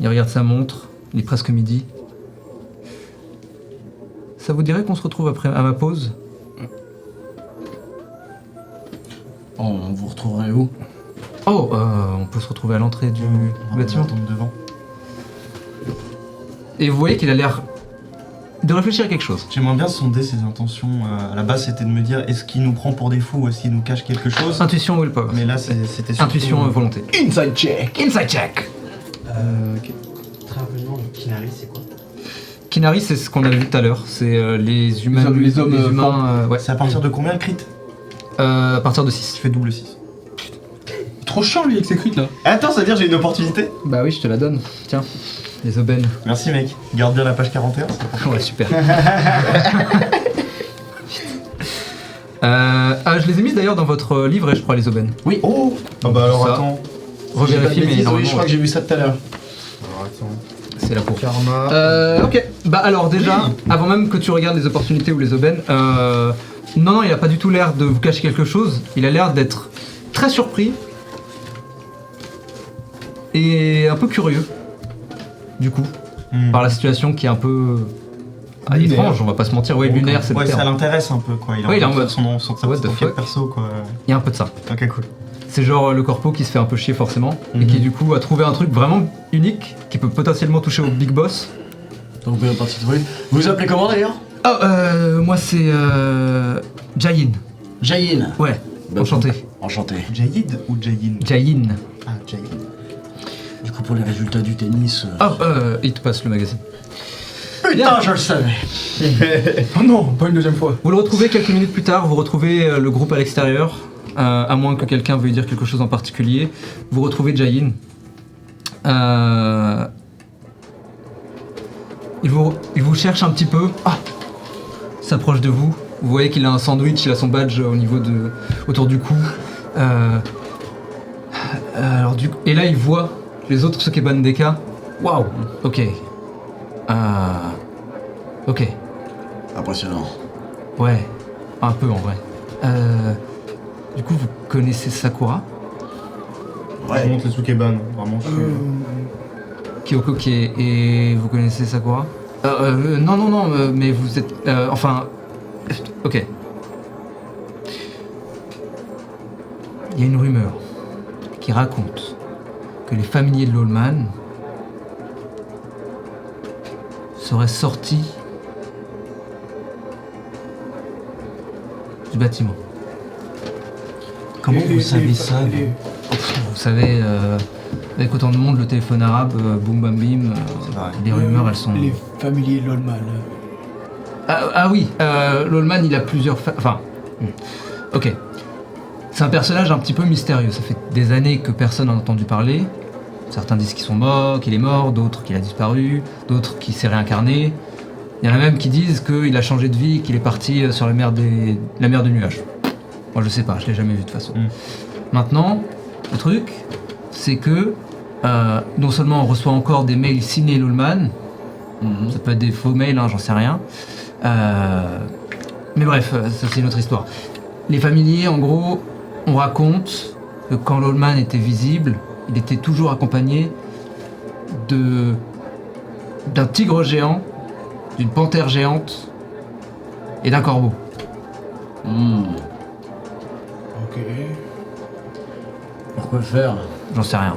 S4: Il regarde sa montre. Il est presque midi. Ça vous dirait qu'on se retrouve après à ma pause?
S1: Oh, vous retrouverez où?
S4: Oh, on peut se retrouver à l'entrée du bâtiment.
S3: Devant.
S4: Et vous voyez qu'il a l'air de réfléchir à quelque chose.
S3: J'aimerais bien sonder ses intentions. À la base, c'était de me dire est-ce qu'il nous prend pour des fous ou est-ce qu'il nous cache quelque chose.
S4: Intuition ou willpower.
S3: Mais là, c'était surtout...
S4: Intuition volonté.
S5: Inside check.
S4: Inside check.
S7: Ok. Très rapidement, le Kinari, c'est quoi?
S4: Kinari, c'est ce qu'on a vu tout à l'heure. C'est les humains.
S5: Les hommes
S4: humains. Ouais.
S3: C'est à partir de combien le crit?
S4: À partir de 6.
S3: Tu fais double 6.
S6: Trop chiant lui avec ses crites là.
S3: Attends, ça veut dire j'ai une opportunité?
S4: Bah oui, je te la donne. Tiens, les aubaines.
S3: Merci mec. Garde bien la page 41. c'est pas-
S4: Ouais, super. Je les ai mises d'ailleurs dans votre livret, je crois, les aubaines.
S1: Oui.
S3: Oh ah bah alors
S4: Ça.
S3: attends.
S4: Revérifie, mais
S1: Oui, je
S4: normalement,
S1: crois que j'ai vu ça tout à l'heure.
S3: Alors attends.
S4: c'est la pour.
S3: Karma.
S4: Ok, bah alors déjà, avant même que tu regardes les opportunités ou les aubaines, non, il a pas du tout l'air de vous cacher quelque chose. Il a l'air d'être très surpris et un peu curieux, du coup, par la situation qui est un peu
S6: Lunaire.
S4: étrange, on va pas se mentir. Ouais, lunaire, c'est le
S3: Ouais, ça
S4: terme.
S3: l'intéresse un peu quoi. Il a
S4: Ouais, il est
S3: envie
S4: en
S3: de
S4: mode,
S3: faire son
S4: what the
S3: quête
S4: fuck
S3: perso quoi.
S4: Il y a un peu de ça.
S3: Ok, cool.
S4: C'est genre le corpo qui se fait un peu chier forcément et qui du coup a trouvé un truc vraiment unique qui peut potentiellement toucher au big boss.
S1: Donc vous pouvez repartir trouver. Vous vous appelez comment d'ailleurs?
S4: Oh, moi c'est Jayin.
S1: Jayin.
S4: Ouais,
S1: Bah,
S4: enchanté.
S1: Enchanté.
S3: Jayid ou Jayin?
S4: Jayin.
S3: Ah, Jayid.
S1: Du coup pour les résultats du tennis.
S4: Oh, il te passe le magazine.
S1: Putain, je le savais.
S6: Oh non, pas une deuxième fois.
S4: Vous le retrouvez quelques minutes plus tard, vous retrouvez le groupe à l'extérieur, à moins que quelqu'un veuille dire quelque chose en particulier. Vous retrouvez Jayin. Il vous cherche un petit peu. Ah, s'approche de vous. Vous voyez qu'il a un sandwich, il a son badge au niveau de, autour du cou. Et là, il voit les autres Sukeban Deka. Waouh, ok. Ok,
S1: Impressionnant.
S4: ouais, un peu en vrai. Du coup, vous connaissez Sakura,
S3: Je monte les Sukeban, vraiment. Je suis...
S4: Kyoko et vous connaissez Sakura? Non, mais vous êtes... ok. Il y a une rumeur qui raconte que les familiers de l'Allman seraient sortis du bâtiment.
S3: Comment vous savez ça
S4: Vous savez, avec autant de monde, le téléphone arabe, boum bam bim,
S3: C'est vrai.
S4: les rumeurs elles sont...
S5: Les familiers Lolman.
S4: Oui, l'Allman il a plusieurs... Ok. C'est un personnage un petit peu mystérieux, ça fait des années que personne n'en a entendu parler. Certains disent qu'il est mort, d'autres qu'il a disparu, d'autres qu'il s'est réincarné. Il y en a même qui disent qu'il a changé de vie, qu'il est parti sur la mer des nuages. Moi je sais pas, je l'ai jamais vu de toute façon. Maintenant, le truc, c'est que non seulement on reçoit encore des mails signés Lolman, ça peut être des faux mails, j'en sais rien. Mais bref, ça c'est une autre histoire. Les familiers, en gros, on raconte que quand Lolman était visible, il était toujours accompagné d'un tigre géant, d'une panthère géante et d'un corbeau.
S5: Ok.
S1: Pourquoi faire?
S4: J'en sais rien.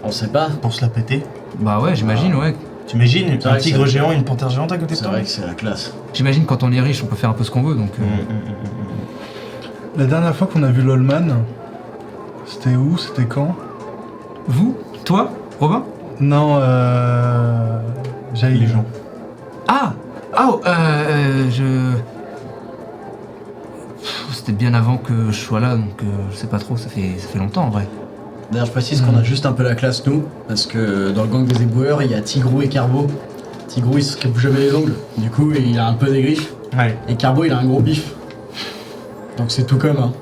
S1: On sait pas.
S3: pour se la péter.
S4: Bah ouais, j'imagine, ouais.
S3: T'imagines
S1: C'est
S3: un
S1: vrai que
S3: tigre
S1: c'est-
S3: géant et une panthère géante à côté de
S1: C'est
S3: toi?
S1: vrai que c'est la classe.
S4: J'imagine quand on est riche, on peut faire un peu ce qu'on veut, donc...
S2: La dernière fois qu'on a vu Lolman, c'était où? C'était quand?
S4: Vous? Toi? Robin?
S2: Non, Jaïl.
S3: Les gens.
S4: Ah! Oh, je... C'était bien avant que je sois là, donc je sais pas trop, ça fait longtemps en vrai.
S1: D'ailleurs, je précise qu'on a juste un peu la classe, nous, parce que dans le gang des éboueurs, il y a Tigrou et Carbo. Tigrou, il se coupe jamais les ongles. Du coup, il a un peu des griffes.
S3: Ouais.
S1: Et Carbo, il a un gros bif. Donc c'est tout comme, hein.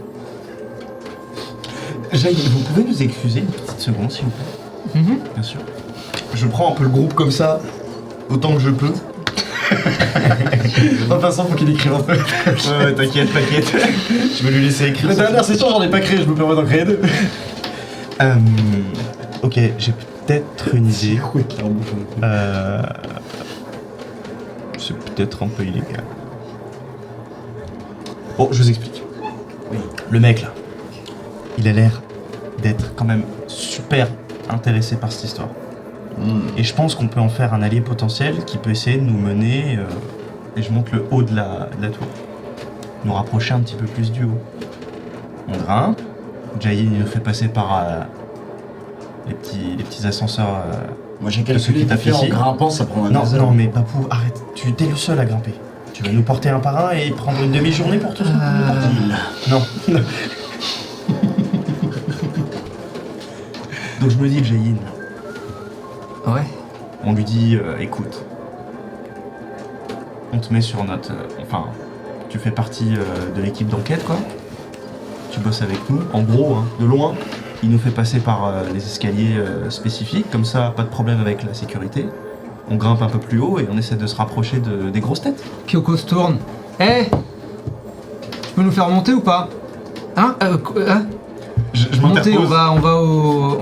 S3: Jaïd, vous pouvez nous excuser une petite seconde, s'il vous plaît?
S4: Mhm.
S3: Bien sûr. Je prends un peu le groupe comme ça, autant que je peux.
S1: De toute façon, faut qu'il écrive un peu.
S3: Ouais, t'inquiète. Je vais lui laisser écrire.
S1: La dernière session, j'en ai pas créé, je me permets d'en créer deux.
S3: Ok, j'ai peut-être une idée. C'est peut-être un peu illégal. Bon, je vous explique.
S1: Oui.
S3: Le mec là, il a l'air d'être quand même super intéressé par cette histoire. Et je pense qu'on peut en faire un allié potentiel qui peut essayer de nous mener, et je monte le haut de la tour, nous rapprocher un petit peu plus du haut. On grimpe, Jaïn il nous fait passer par les petits ascenseurs.
S1: Moi, j'ai
S3: De ceux
S1: calculé
S3: qui
S1: vite fait en
S3: tapent ici.
S1: grimpant, ça prend un
S3: Non,
S1: des heures.
S3: non, mais Papou, arrête, tu es le seul à grimper. Tu vas nous porter un par un et prendre une demi-journée pour tout ça. Non. Donc je me dis que Jaïn,
S4: Ouais.
S3: on lui dit écoute, on te met sur notre. Enfin, tu fais partie de l'équipe d'enquête, quoi. Tu bosses avec nous. En gros, hein, de loin, il nous fait passer par les escaliers spécifiques, comme ça, pas de problème avec la sécurité. On grimpe un peu plus haut et on essaie de se rapprocher des grosses têtes.
S4: Kyoko se tourne. Tu peux nous faire monter ou pas? Hein?
S3: Je
S4: Monter, on va au...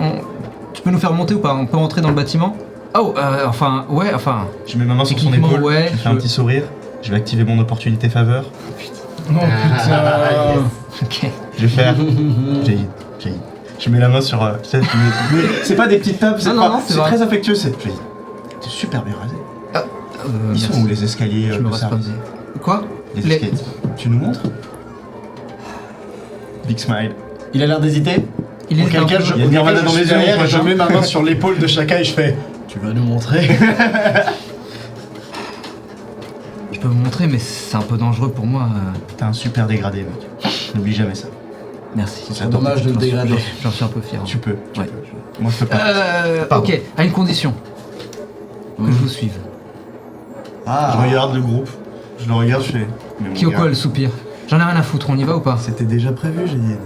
S4: Tu peux nous faire monter ou pas? On peut rentrer dans le bâtiment? Enfin...
S3: Je mets ma main sur son
S4: Techniquement,
S3: épaule,
S4: ouais,
S3: je fais un
S4: je-
S3: petit sourire, je vais activer mon opportunité faveur.
S2: Oh putain.
S4: Ok.
S3: Je vais faire. Jaïd. Je mets la main sur. Tu sais, c'est pas des petites tapes, c'est
S4: Non,
S3: pas.
S4: non, c'est
S3: C'est
S4: vrai.
S3: très affectueux, c'est. Jaïd. T'es super bien rasé. Ils sont
S4: merci.
S3: où les escaliers
S4: Je me
S3: de
S4: reste pas.
S3: service?
S4: Quoi?
S3: Les
S4: Les-
S3: escaliers. Tu nous montres? Big smile.
S1: Il a l'air d'hésiter.
S4: Il est
S1: Auquel cas,
S3: Il y a Nirvana dans les yeux,
S1: derrière
S3: mon
S1: et je
S3: pote,
S1: mets ma main sur l'épaule de chacun et je fais tu vas nous montrer.
S4: Je peux vous montrer, mais c'est un peu dangereux pour moi.
S3: T'as un super dégradé, mec. N'oublie jamais ça.
S4: Merci.
S1: C'est dommage de le dégrader.
S4: J'en suis un peu fier.
S3: Tu peux.
S4: Ouais.
S3: Moi, je peux pas. Pardon.
S4: Ok, à une condition. Que je vous suive.
S1: Ah,
S3: Je regarde le groupe. Je le regarde, je fais. Mais mon
S4: Kyoko,
S3: gars,
S4: elle soupire. J'en ai rien à foutre, on y va ou pas?
S3: C'était déjà prévu, Jaïd.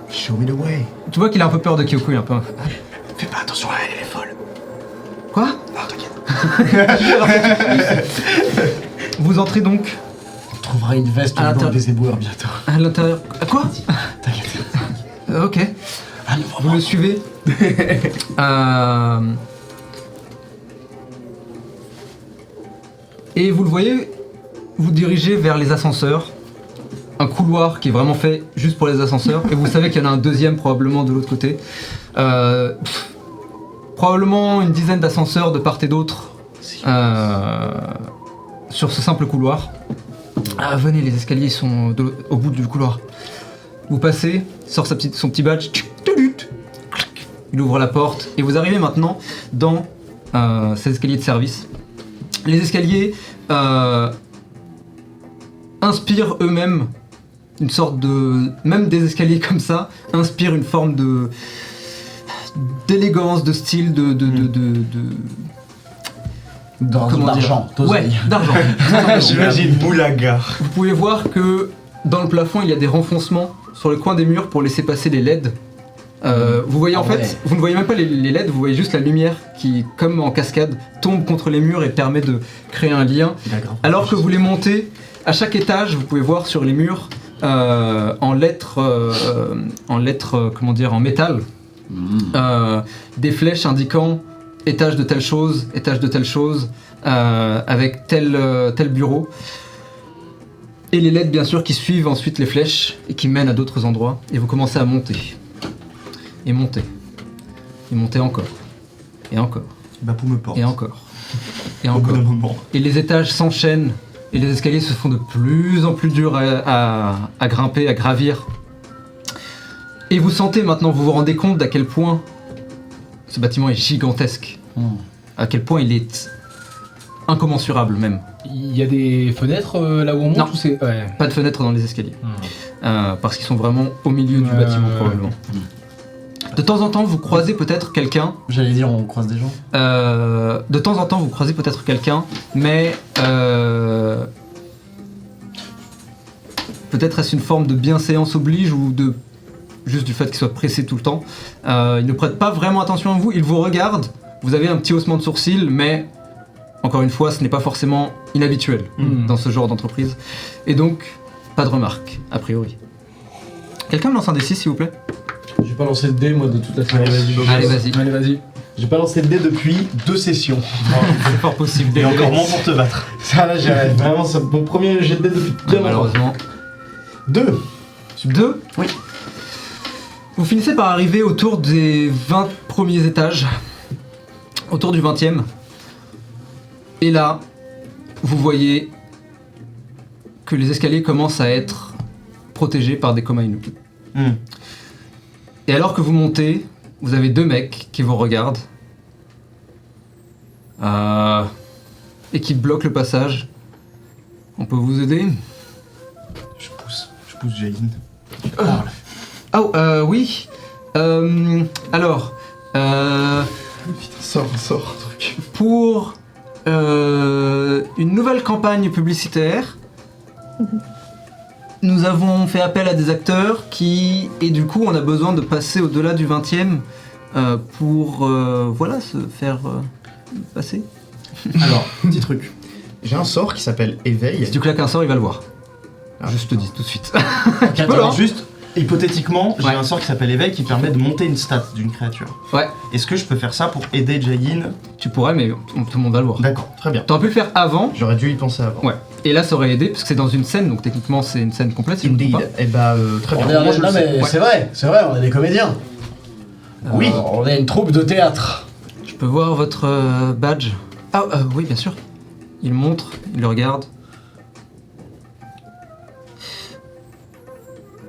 S3: Show me the way.
S4: Tu vois qu'il a un peu peur de Kyoko, il est un peu...
S3: Fais pas attention à elle, elle est folle.
S4: Quoi?
S3: Non, t'inquiète.
S4: Vous entrez donc
S1: on trouvera une veste
S4: À
S1: au bord
S4: l'intérieur.
S1: des éboueurs bientôt.
S4: à l'intérieur... Quoi? Ok.
S1: Ah, mais
S4: Vous le suivez. Et vous le voyez, vous dirigez vers les ascenseurs. Un couloir qui est vraiment fait juste pour les ascenseurs. Et vous savez qu'il y en a un deuxième probablement de l'autre côté. Probablement une dizaine d'ascenseurs de part et d'autre sur ce simple couloir. Ah, venez, les escaliers sont au bout du couloir. Vous passez, il sort son petit badge. Il ouvre la porte et vous arrivez maintenant dans ces escaliers de service. Les escaliers inspirent eux-mêmes une sorte de... Même des escaliers comme ça inspirent une forme de... d'élégance, de style, comment dire
S1: d'argent.
S4: Ouais, d'argent.
S3: J'imagine Moulaga.
S4: Vous pouvez voir que dans le plafond, il y a des renfoncements sur le coin des murs pour laisser passer les LED. Vous voyez en
S1: Ah
S4: fait,
S1: ouais.
S4: vous ne voyez même pas les LED, vous voyez juste la lumière qui, comme en cascade, tombe contre les murs et permet de créer un lien. Alors que vous les montez, à chaque étage, vous pouvez voir sur les murs en lettres, comment dire, en métal, des flèches indiquant étage de telle chose, avec tel bureau. Et les LED bien sûr qui suivent ensuite les flèches et qui mènent à d'autres endroits. Et vous commencez à monter. Et monter. Et montez encore. Et encore.
S3: Bapou me porte.
S4: Et encore. Et
S3: Au bout
S4: encore.
S3: d'un moment.
S4: Et les étages s'enchaînent. Et les escaliers se font de plus en plus durs à grimper, à gravir. Et vous sentez maintenant, vous vous rendez compte d'à quel point ce bâtiment est gigantesque. À quel point il est incommensurable même.
S6: Il y a des fenêtres là où on monte
S4: Non.
S6: ou c'est... Ouais.
S4: Pas de fenêtres dans les escaliers. Parce qu'ils sont vraiment au milieu du bâtiment probablement. De temps en temps, vous croisez peut-être quelqu'un.
S1: J'allais dire, on croise des gens.
S4: De temps en temps, vous croisez peut-être quelqu'un, mais peut-être est-ce une forme de bienséance oblige ou de juste du fait qu'il soit pressé tout le temps. Il ne prête pas vraiment attention à vous, il vous regarde. Vous avez un petit haussement de sourcil, mais encore une fois, ce n'est pas forcément inhabituel dans ce genre d'entreprise. Et donc, pas de remarques, a priori. Quelqu'un me lance un D6, s'il vous plaît?
S1: J'ai pas lancé de dé, moi, de toute la séance.
S4: Allez, vas-y.
S6: Allez, vas-y.
S1: J'ai pas lancé de dé depuis 2 sessions.
S4: C'est fort possible.
S3: Et encore moins pour te battre.
S1: Ça, là, j'arrête. Vraiment, c'est mon premier jet de dé depuis bien longtemps.
S4: Malheureusement.
S1: 2.
S4: 2.
S1: Oui.
S4: Vous finissez par arriver autour des 20 premiers étages. Autour du 20e. Et là, vous voyez que les escaliers commencent à être protégés par des Komainu. Et alors que vous montez, vous avez 2 mecs qui vous regardent. Et qui bloquent le passage. On peut vous aider?
S3: Je pousse Jaïn.
S4: Oh, oui. Alors,
S3: Sors, truc.
S4: pour une nouvelle campagne publicitaire, nous avons fait appel à des acteurs et du coup, on a besoin de passer au-delà du 20e pour, voilà, se faire passer.
S3: Alors, petit truc. J'ai un sort qui s'appelle Éveil.
S4: Si tu claques un sort, il va le voir. Je te dis tout de suite.
S3: Alors, juste, hypothétiquement, j'ai
S4: Ouais.
S3: un sort qui s'appelle Éveil qui permet de monter une stat d'une créature.
S4: Ouais,
S3: Est-ce que je peux faire ça pour aider Jayin?
S4: tu pourrais, mais tout le monde va le voir.
S3: D'accord, très bien.
S4: T'aurais pu le faire avant.
S3: J'aurais dû y penser avant.
S4: Ouais. Et là, ça aurait aidé, parce que c'est dans une scène, donc techniquement, c'est une scène complète, si je me trompe
S3: Indeed.
S4: pas.
S3: Et bah, très bien.
S1: On est
S3: Moi, je
S1: non,
S3: le sais.
S1: mais
S4: Ouais.
S1: c'est vrai, on est des comédiens.
S3: Oui.
S1: On est une troupe de théâtre.
S4: Je peux voir votre badge? Ah, oui, bien sûr. Il montre, il le regarde.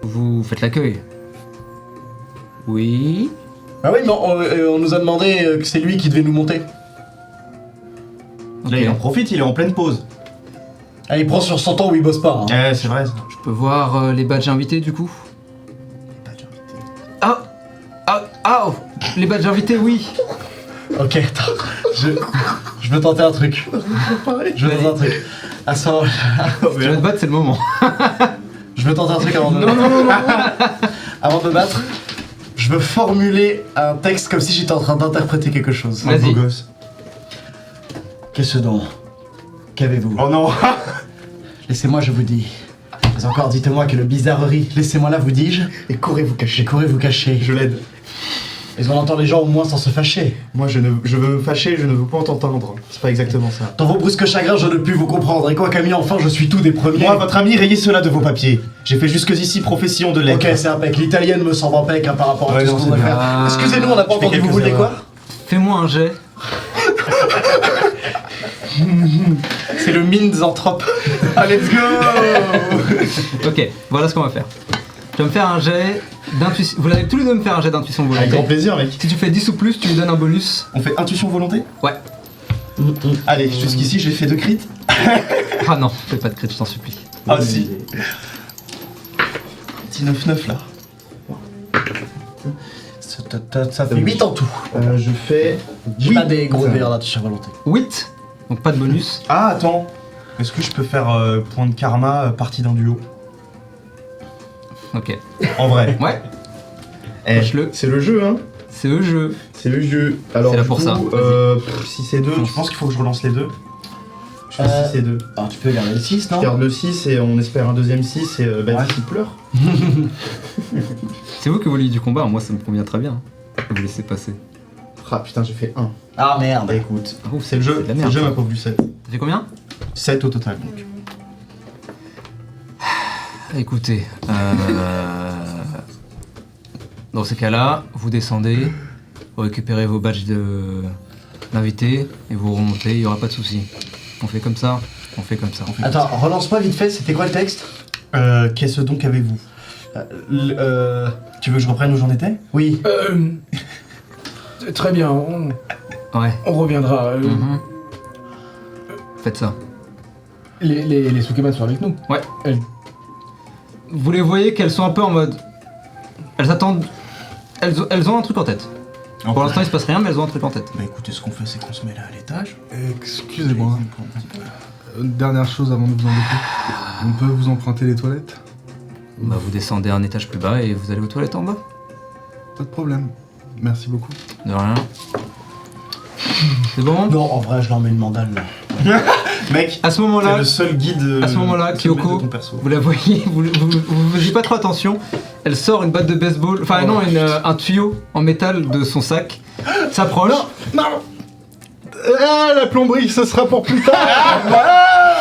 S4: Vous faites l'accueil. Oui.
S1: Ah oui, mais on nous a demandé que c'est lui qui devait nous monter.
S3: Là,
S4: Ok.
S3: il en profite, il est en pleine pause.
S1: Ah, il prend sur son temps où il bosse pas. Hein.
S3: C'est vrai ça.
S4: Je peux voir les badges invités du coup? Ah! Oh! Les badges invités, oui!
S1: Ok, attends. Je veux tenter un truc. Je veux tenter un truc. Ah, ça va.
S4: Tu vas te battre, c'est le moment.
S1: Je veux tenter un truc avant de... Non. Avant de me battre, je veux formuler un texte comme si j'étais en train d'interpréter quelque chose.
S4: Vas-y.
S3: Beau gosse.
S1: Qu'est-ce donc? Qu'avez-vous?
S3: Oh non.
S1: Laissez-moi, je vous dis. Mais encore, dites-moi que le bizarrerie. Laissez-moi là, vous dis-je.
S3: Et courez vous
S1: J'ai
S3: cacher.
S1: couru vous cacher.
S3: Je l'aide.
S1: Mais on entend les gens au moins sans se fâcher.
S3: Moi, je veux me fâcher, je ne veux pas t'entendre. C'est pas exactement ça.
S1: Dans vos brusques chagrins, je ne puis vous comprendre. Et quoi qu'ami, enfin, je suis tout des premiers.
S3: Moi, votre ami, rayez cela de vos papiers. J'ai fait jusqu'ici profession de lettres.
S1: Ok, c'est impec. L'italienne me semble impec hein, par rapport à
S3: Ouais,
S1: tout
S3: non,
S1: ce qu'on
S3: c'est
S1: va
S3: bien.
S1: faire. Excusez-nous, on n'a pas
S3: Je fais
S1: entendu. Vous
S3: quelques
S1: voulez
S3: erreurs.
S1: quoi?
S4: Fais-moi un jet.
S1: C'est le Minzanthrope. Ah, let's go.
S4: Ok, voilà ce qu'on va faire. Tu vas me faire un jet d'intuition. Vous allez tous les deux me faire un jet d'intuition
S3: Avec
S4: volonté.
S3: grand plaisir, mec.
S4: Si tu fais 10 ou plus, tu me donnes un bonus.
S3: On fait intuition volonté?
S4: Ouais.
S3: Allez, jusqu'ici, j'ai fait 2 crits.
S4: Ah non, fais pas de crit, je t'en supplie.
S3: Ah si. Petit 9-9 là.
S1: Ça fait 8 en tout.
S3: Je fais.
S1: J'ai pas des gros délires là-dessus à volonté.
S4: 8, donc pas de bonus.
S3: Ah, attends. Est-ce que je peux faire point de karma partie d'un duo?
S4: Ok.
S3: En vrai.
S4: Ouais,
S3: Eh,
S4: Lâche-le.
S3: c'est le jeu, hein.
S4: c'est le jeu.
S3: C'est le jeu. Alors,
S4: C'est là
S3: du
S4: pour
S3: coup,
S4: ça.
S3: si c'est 2, tu penses qu'il faut que je relance les deux? Je fais 6 et 2.
S1: Alors tu peux garder le 6,
S3: Je
S1: non?
S3: garde le 6 et on espère un deuxième 6 et Baptiste il pleure.
S4: C'est vous que vous vouliez du combat, moi ça me convient très bien. Vous laissez passer.
S3: Ah putain, j'ai fait 1.
S1: Ah merde.
S3: Bah écoute,
S4: Ah, ouf,
S3: c'est le jeu,
S4: c'est de la
S3: c'est le
S4: merde.
S3: jeu
S4: ça.
S3: ma pauvre Lucette.
S4: Ça fait combien?
S3: 7 au total donc.
S4: Écoutez, dans ces cas-là, vous descendez Vous récupérez vos badges d'invités et vous remontez, il n'y aura pas de souci. On fait comme ça, on fait comme ça.
S1: Attends, relance pas vite fait, c'était quoi le texte?
S3: Qu'est-ce donc avez-vous Tu veux que je reprenne où j'en étais?
S1: Oui.
S5: Très bien, on
S4: Ouais.
S5: reviendra.
S4: Mhm. Faites ça.
S5: Les Sukeban sont avec nous.
S4: Ouais.
S5: Elles-
S4: Vous les voyez qu'elles sont un peu en mode... Elles attendent... Elles ont un truc en tête. Pour l'instant il se passe rien mais elles ont un truc en tête.
S3: Bah écoutez, ce qu'on fait, c'est qu'on se met là à l'étage.
S2: Excusez-moi. Dernière chose avant de vous embêter. On peut vous emprunter les toilettes?
S4: Bah vous descendez un étage plus bas et vous allez aux toilettes en bas.
S2: Pas de problème. Merci beaucoup.
S4: De rien. C'est bon?
S1: Non, en vrai, je leur mets une mandale là.
S3: Mec,
S4: À ce
S3: t'es
S4: moment-là,
S3: le seul guide.
S4: à ce moment-là,
S3: le seul maître
S4: Kyoko,
S3: de ton perso.
S4: vous la voyez, vous faisiez pas trop attention. Elle sort une batte de baseball, enfin non, un tuyau en métal de son sac, s'approche.
S2: Non. La plomberie, ce sera pour plus tard.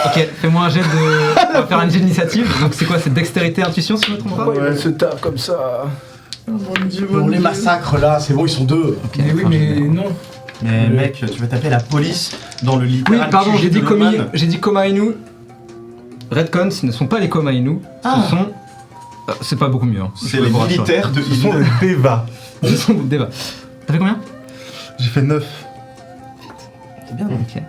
S4: Ok, fais-moi un jet de. On va faire un jet d'initiative. Donc c'est quoi? C'est dextérité, intuition si je me trompe pas?
S5: Pourquoi ils se tapent comme ça?
S1: On les massacre là, c'est bon, ils sont deux.
S4: Ok,
S5: Mais oui,
S4: enfin,
S5: mais
S4: je-
S5: non.
S3: Mais mec, tu vas taper la police dans le lit.
S4: Oui, pardon, j'ai dit Koma Inu. Redcon, ce ne sont pas les Koma Inu, ce sont. C'est pas beaucoup mieux. Hein.
S3: C'est
S4: Je
S3: les
S4: vous rassure.
S3: militaires de
S2: Ce sont les Deva.
S4: Ce sont des débats. T'as fait combien?
S2: J'ai fait 9.
S3: C'est bien.
S4: Ok.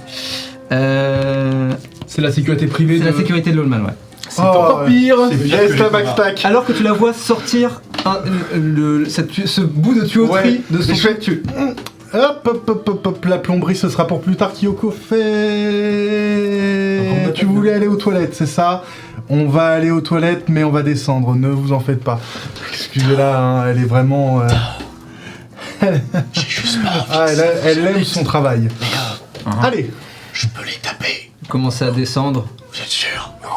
S6: C'est la sécurité privée
S4: C'est
S6: de...
S4: la sécurité de l'Allemagne, ouais.
S6: C'est encore pire.
S3: C'est pire
S2: Yes,
S3: que
S2: la
S3: les
S2: backstack.
S4: Alors que tu la vois sortir ce bout de tuyauterie
S2: Ouais,
S4: de son
S2: mais je fais-
S4: tu-
S2: Hop, la plomberie, ce sera pour plus tard. Kyoko fait... Tu voulais aller aux toilettes, c'est ça? On va aller aux toilettes, mais on va descendre, ne vous en faites pas. Excusez-la, hein, elle est vraiment...
S1: J'ai juste pas
S2: Ah, elle aime son travail. Allez.
S1: Je peux les taper.
S4: Vous commencez à descendre.
S1: Vous êtes sûr? Non.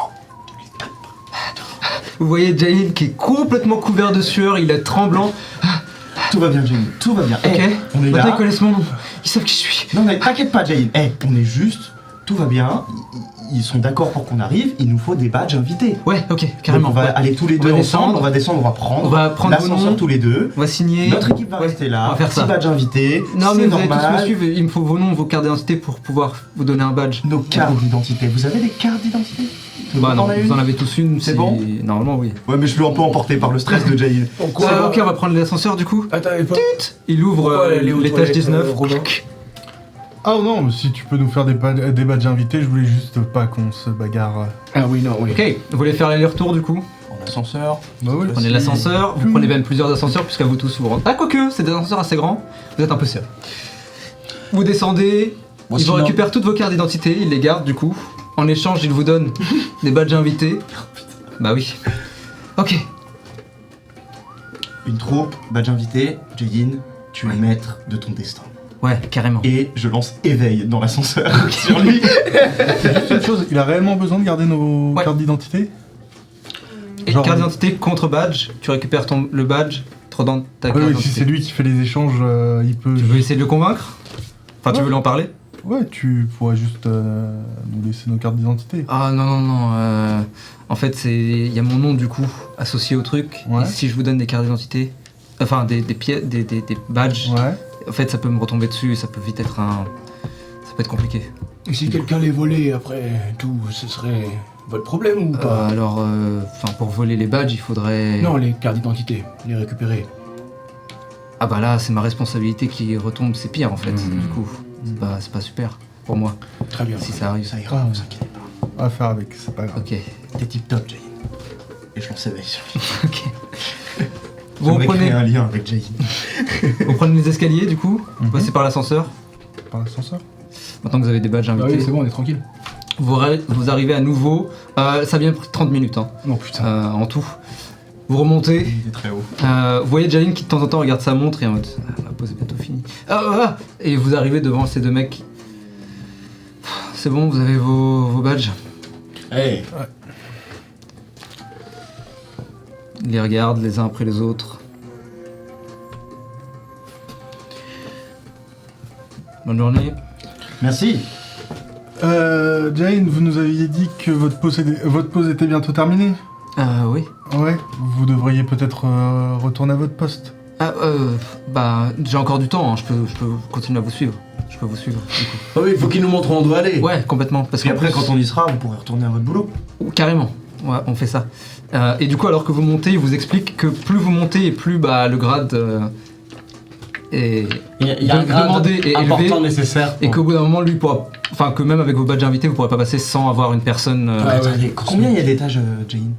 S4: Vous voyez Jail qui est complètement couvert de sueur, il est tremblant.
S3: Tout va bien, Jamie. Tout va bien.
S4: Ok.
S3: Eh, on est
S4: Maintenant ils
S3: là.
S4: connaissent mon nom. Ils savent qui je suis.
S3: Non, mais t'inquiète pas, Jamie. Eh, on est juste. Tout va bien. Ils sont d'accord pour qu'on arrive. Il nous faut des badges invités.
S4: Ouais, ok,
S3: Donc
S4: carrément.
S3: on va
S4: Ouais.
S3: aller tous les
S4: On
S3: deux
S4: va
S3: ensemble.
S4: descendre.
S3: On va descendre. On va prendre.
S4: On va prendre vos
S3: l'ascenseur
S4: noms.
S3: tous les deux.
S4: On va signer.
S3: Notre équipe va
S4: Ouais,
S3: rester là.
S4: on va faire
S3: Petit
S4: ça.
S3: badge invité.
S4: Non mais
S3: c'est
S4: vous allez tous me
S3: normal.
S4: suivre, il me faut vos noms, vos cartes d'identité pour pouvoir vous donner un badge.
S3: Nos cartes d'identité. Vous avez des cartes d'identité?
S4: Bah non,
S3: T'en as
S4: vous en
S3: une?
S4: avez tous une.
S3: C'est
S4: si-
S3: bon
S4: Normalement oui.
S3: Ouais, mais je suis un peu emporté par le stress de Jail.
S5: Pourquoi
S4: Ok, on va prendre l'ascenseur du coup.
S5: Attends,
S4: Il ouvre
S5: Pourquoi aller aux
S4: l'étage
S5: toilettes,
S4: 19.
S5: Robin
S2: Ah non, mais si tu peux nous faire des badges invités, je voulais juste pas qu'on se bagarre.
S5: Ah oui, non, oui.
S4: Ok, vous voulez faire l'aller-retour du coup?
S3: En ascenseur.
S2: Bah oui.
S4: Vous prenez l'ascenseur, vous prenez même plusieurs ascenseurs puisqu'à vous tous vous rentrez. Ah quoique, c'est des ascenseurs assez grands, vous êtes un peu seul. Vous descendez,
S1: Bon,
S4: ils vous
S1: sinon-
S4: récupèrent toutes vos cartes d'identité, ils les gardent du coup. En échange, ils vous donnent des badges invités. Bah oui. Ok.
S3: Une troupe, badge invité. Jayin, tu es maître de ton destin.
S4: Ouais, carrément.
S3: Et je lance éveil dans l'ascenseur sur lui.
S2: Juste une chose, il a réellement besoin de garder nos
S4: Ouais.
S2: cartes d'identité?
S4: Et
S2: genre-
S4: carte d'identité contre badge, tu récupères le badge, tu redonnes ta carte
S2: Oui, si
S4: d'identité.
S2: c'est lui qui fait les échanges, il peut...
S4: Tu veux essayer de le convaincre? Enfin, tu
S2: Ouais.
S4: veux lui en parler?
S2: Ouais, tu pourrais juste nous laisser nos cartes d'identité.
S4: Ah non. En fait, il y a mon nom du coup associé au truc.
S2: Ouais.
S4: Et si je vous donne des cartes d'identité, enfin des pièces, des badges,
S2: Ouais.
S4: en fait, ça peut me retomber dessus et ça peut vite être ça peut être compliqué.
S5: Et si quelqu'un les volait après tout, ce serait votre problème ou pas
S4: Alors, pour voler les badges, il faudrait.
S5: Non, les cartes d'identité, les récupérer.
S4: Ah bah là, c'est ma responsabilité qui retombe. C'est pire en fait. Du coup, c'est pas super pour moi
S5: Très bien.
S4: si ça arrive.
S3: Ça ira, vous inquiétez pas.
S2: On va faire avec, c'est pas grave.
S4: Ok.
S3: T'es tip top, Jayin. Et je lance éveil sur lui.
S4: Ok. Vous
S3: J'aimerais créer
S4: prenez,
S3: un lien avec Jayin.
S4: vous prenez les escaliers du coup. Vous passez par l'ascenseur.
S2: Par l'ascenseur?
S4: Maintenant que vous avez des badges
S6: Ah
S4: invités.
S6: oui, c'est bon, on est tranquille.
S4: Vous arrivez à nouveau. Ça a bien pris 30 minutes hein,
S6: Non, putain.
S4: en tout. Vous remontez.
S3: Il était très haut.
S4: Vous voyez Jaline qui de temps en temps regarde sa montre et en mode la pause est bientôt finie. Et vous arrivez devant ces deux mecs. C'est bon, vous avez vos badges.
S1: Hey,
S4: Ils les regardent les uns après les autres. Bonne journée.
S3: Merci.
S2: Jane, vous nous aviez dit que votre pause était bientôt terminée.
S4: Oui.
S2: Ouais, vous devriez peut-être retourner à votre poste.
S4: Ah, bah, j'ai encore du temps, hein. je peux continuer à vous suivre. Je peux vous suivre, du coup.
S1: Ah oui, il faut qu'il nous montre où on doit aller.
S4: Ouais, complètement. Parce
S3: Puis
S4: qu'en
S3: après,
S4: plus-
S3: quand on y sera, vous pourrez retourner à votre boulot.
S4: Carrément, ouais, on fait ça. Et du coup, alors que vous montez, il vous explique que plus vous montez et plus bah, le grade est
S1: Il y a un grade
S4: demandé et
S1: important
S4: élevé.
S1: nécessaire.
S4: Et qu'au bout d'un moment, lui pourra. Enfin, que même avec vos badges invités, vous pourrez pas passer sans avoir une personne.
S3: Combien il y a d'étages, Jane?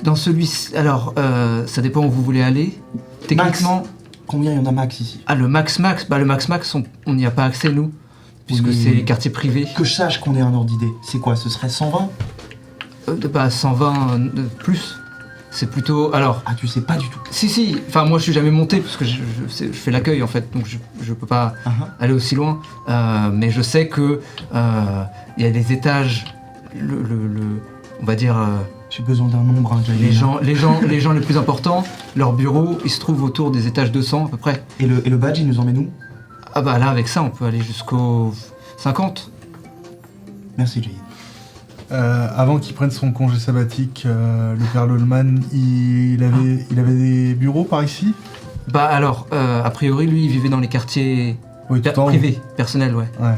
S4: Dans celui-ci. Alors, ça dépend où vous voulez aller. Techniquement.
S3: Combien il y en a max ici?
S4: Ah, le max, bah le max, on n'y a pas accès, nous. Puisque
S3: Oui.
S4: c'est les quartiers privés.
S3: Que je sache qu'on ait un ordre d'idée. C'est quoi? Ce serait 120?
S4: Bah, 120 plus. C'est plutôt. Alors.
S3: Ah, tu sais pas du tout.
S4: Si, enfin moi je suis jamais monté parce que je fais l'accueil en fait, donc je peux pas aller aussi loin. Mais je sais que il y a des étages, on va dire
S3: J'ai besoin d'un nombre, hein, Jane.
S4: les gens les plus importants, leur bureau, ils se trouvent autour des étages 200 à peu près.
S3: Et le badge, il nous emmène où?
S4: Ah bah là avec ça on peut aller jusqu'au 50.
S3: Merci, Jane.
S2: Avant qu'il prenne son congé sabbatique, le père Lolman, il avait des bureaux par ici?
S4: Bah alors a priori lui il vivait dans les quartiers
S2: Oui, tout en haut.
S4: privés, personnels ouais.
S2: Ouais.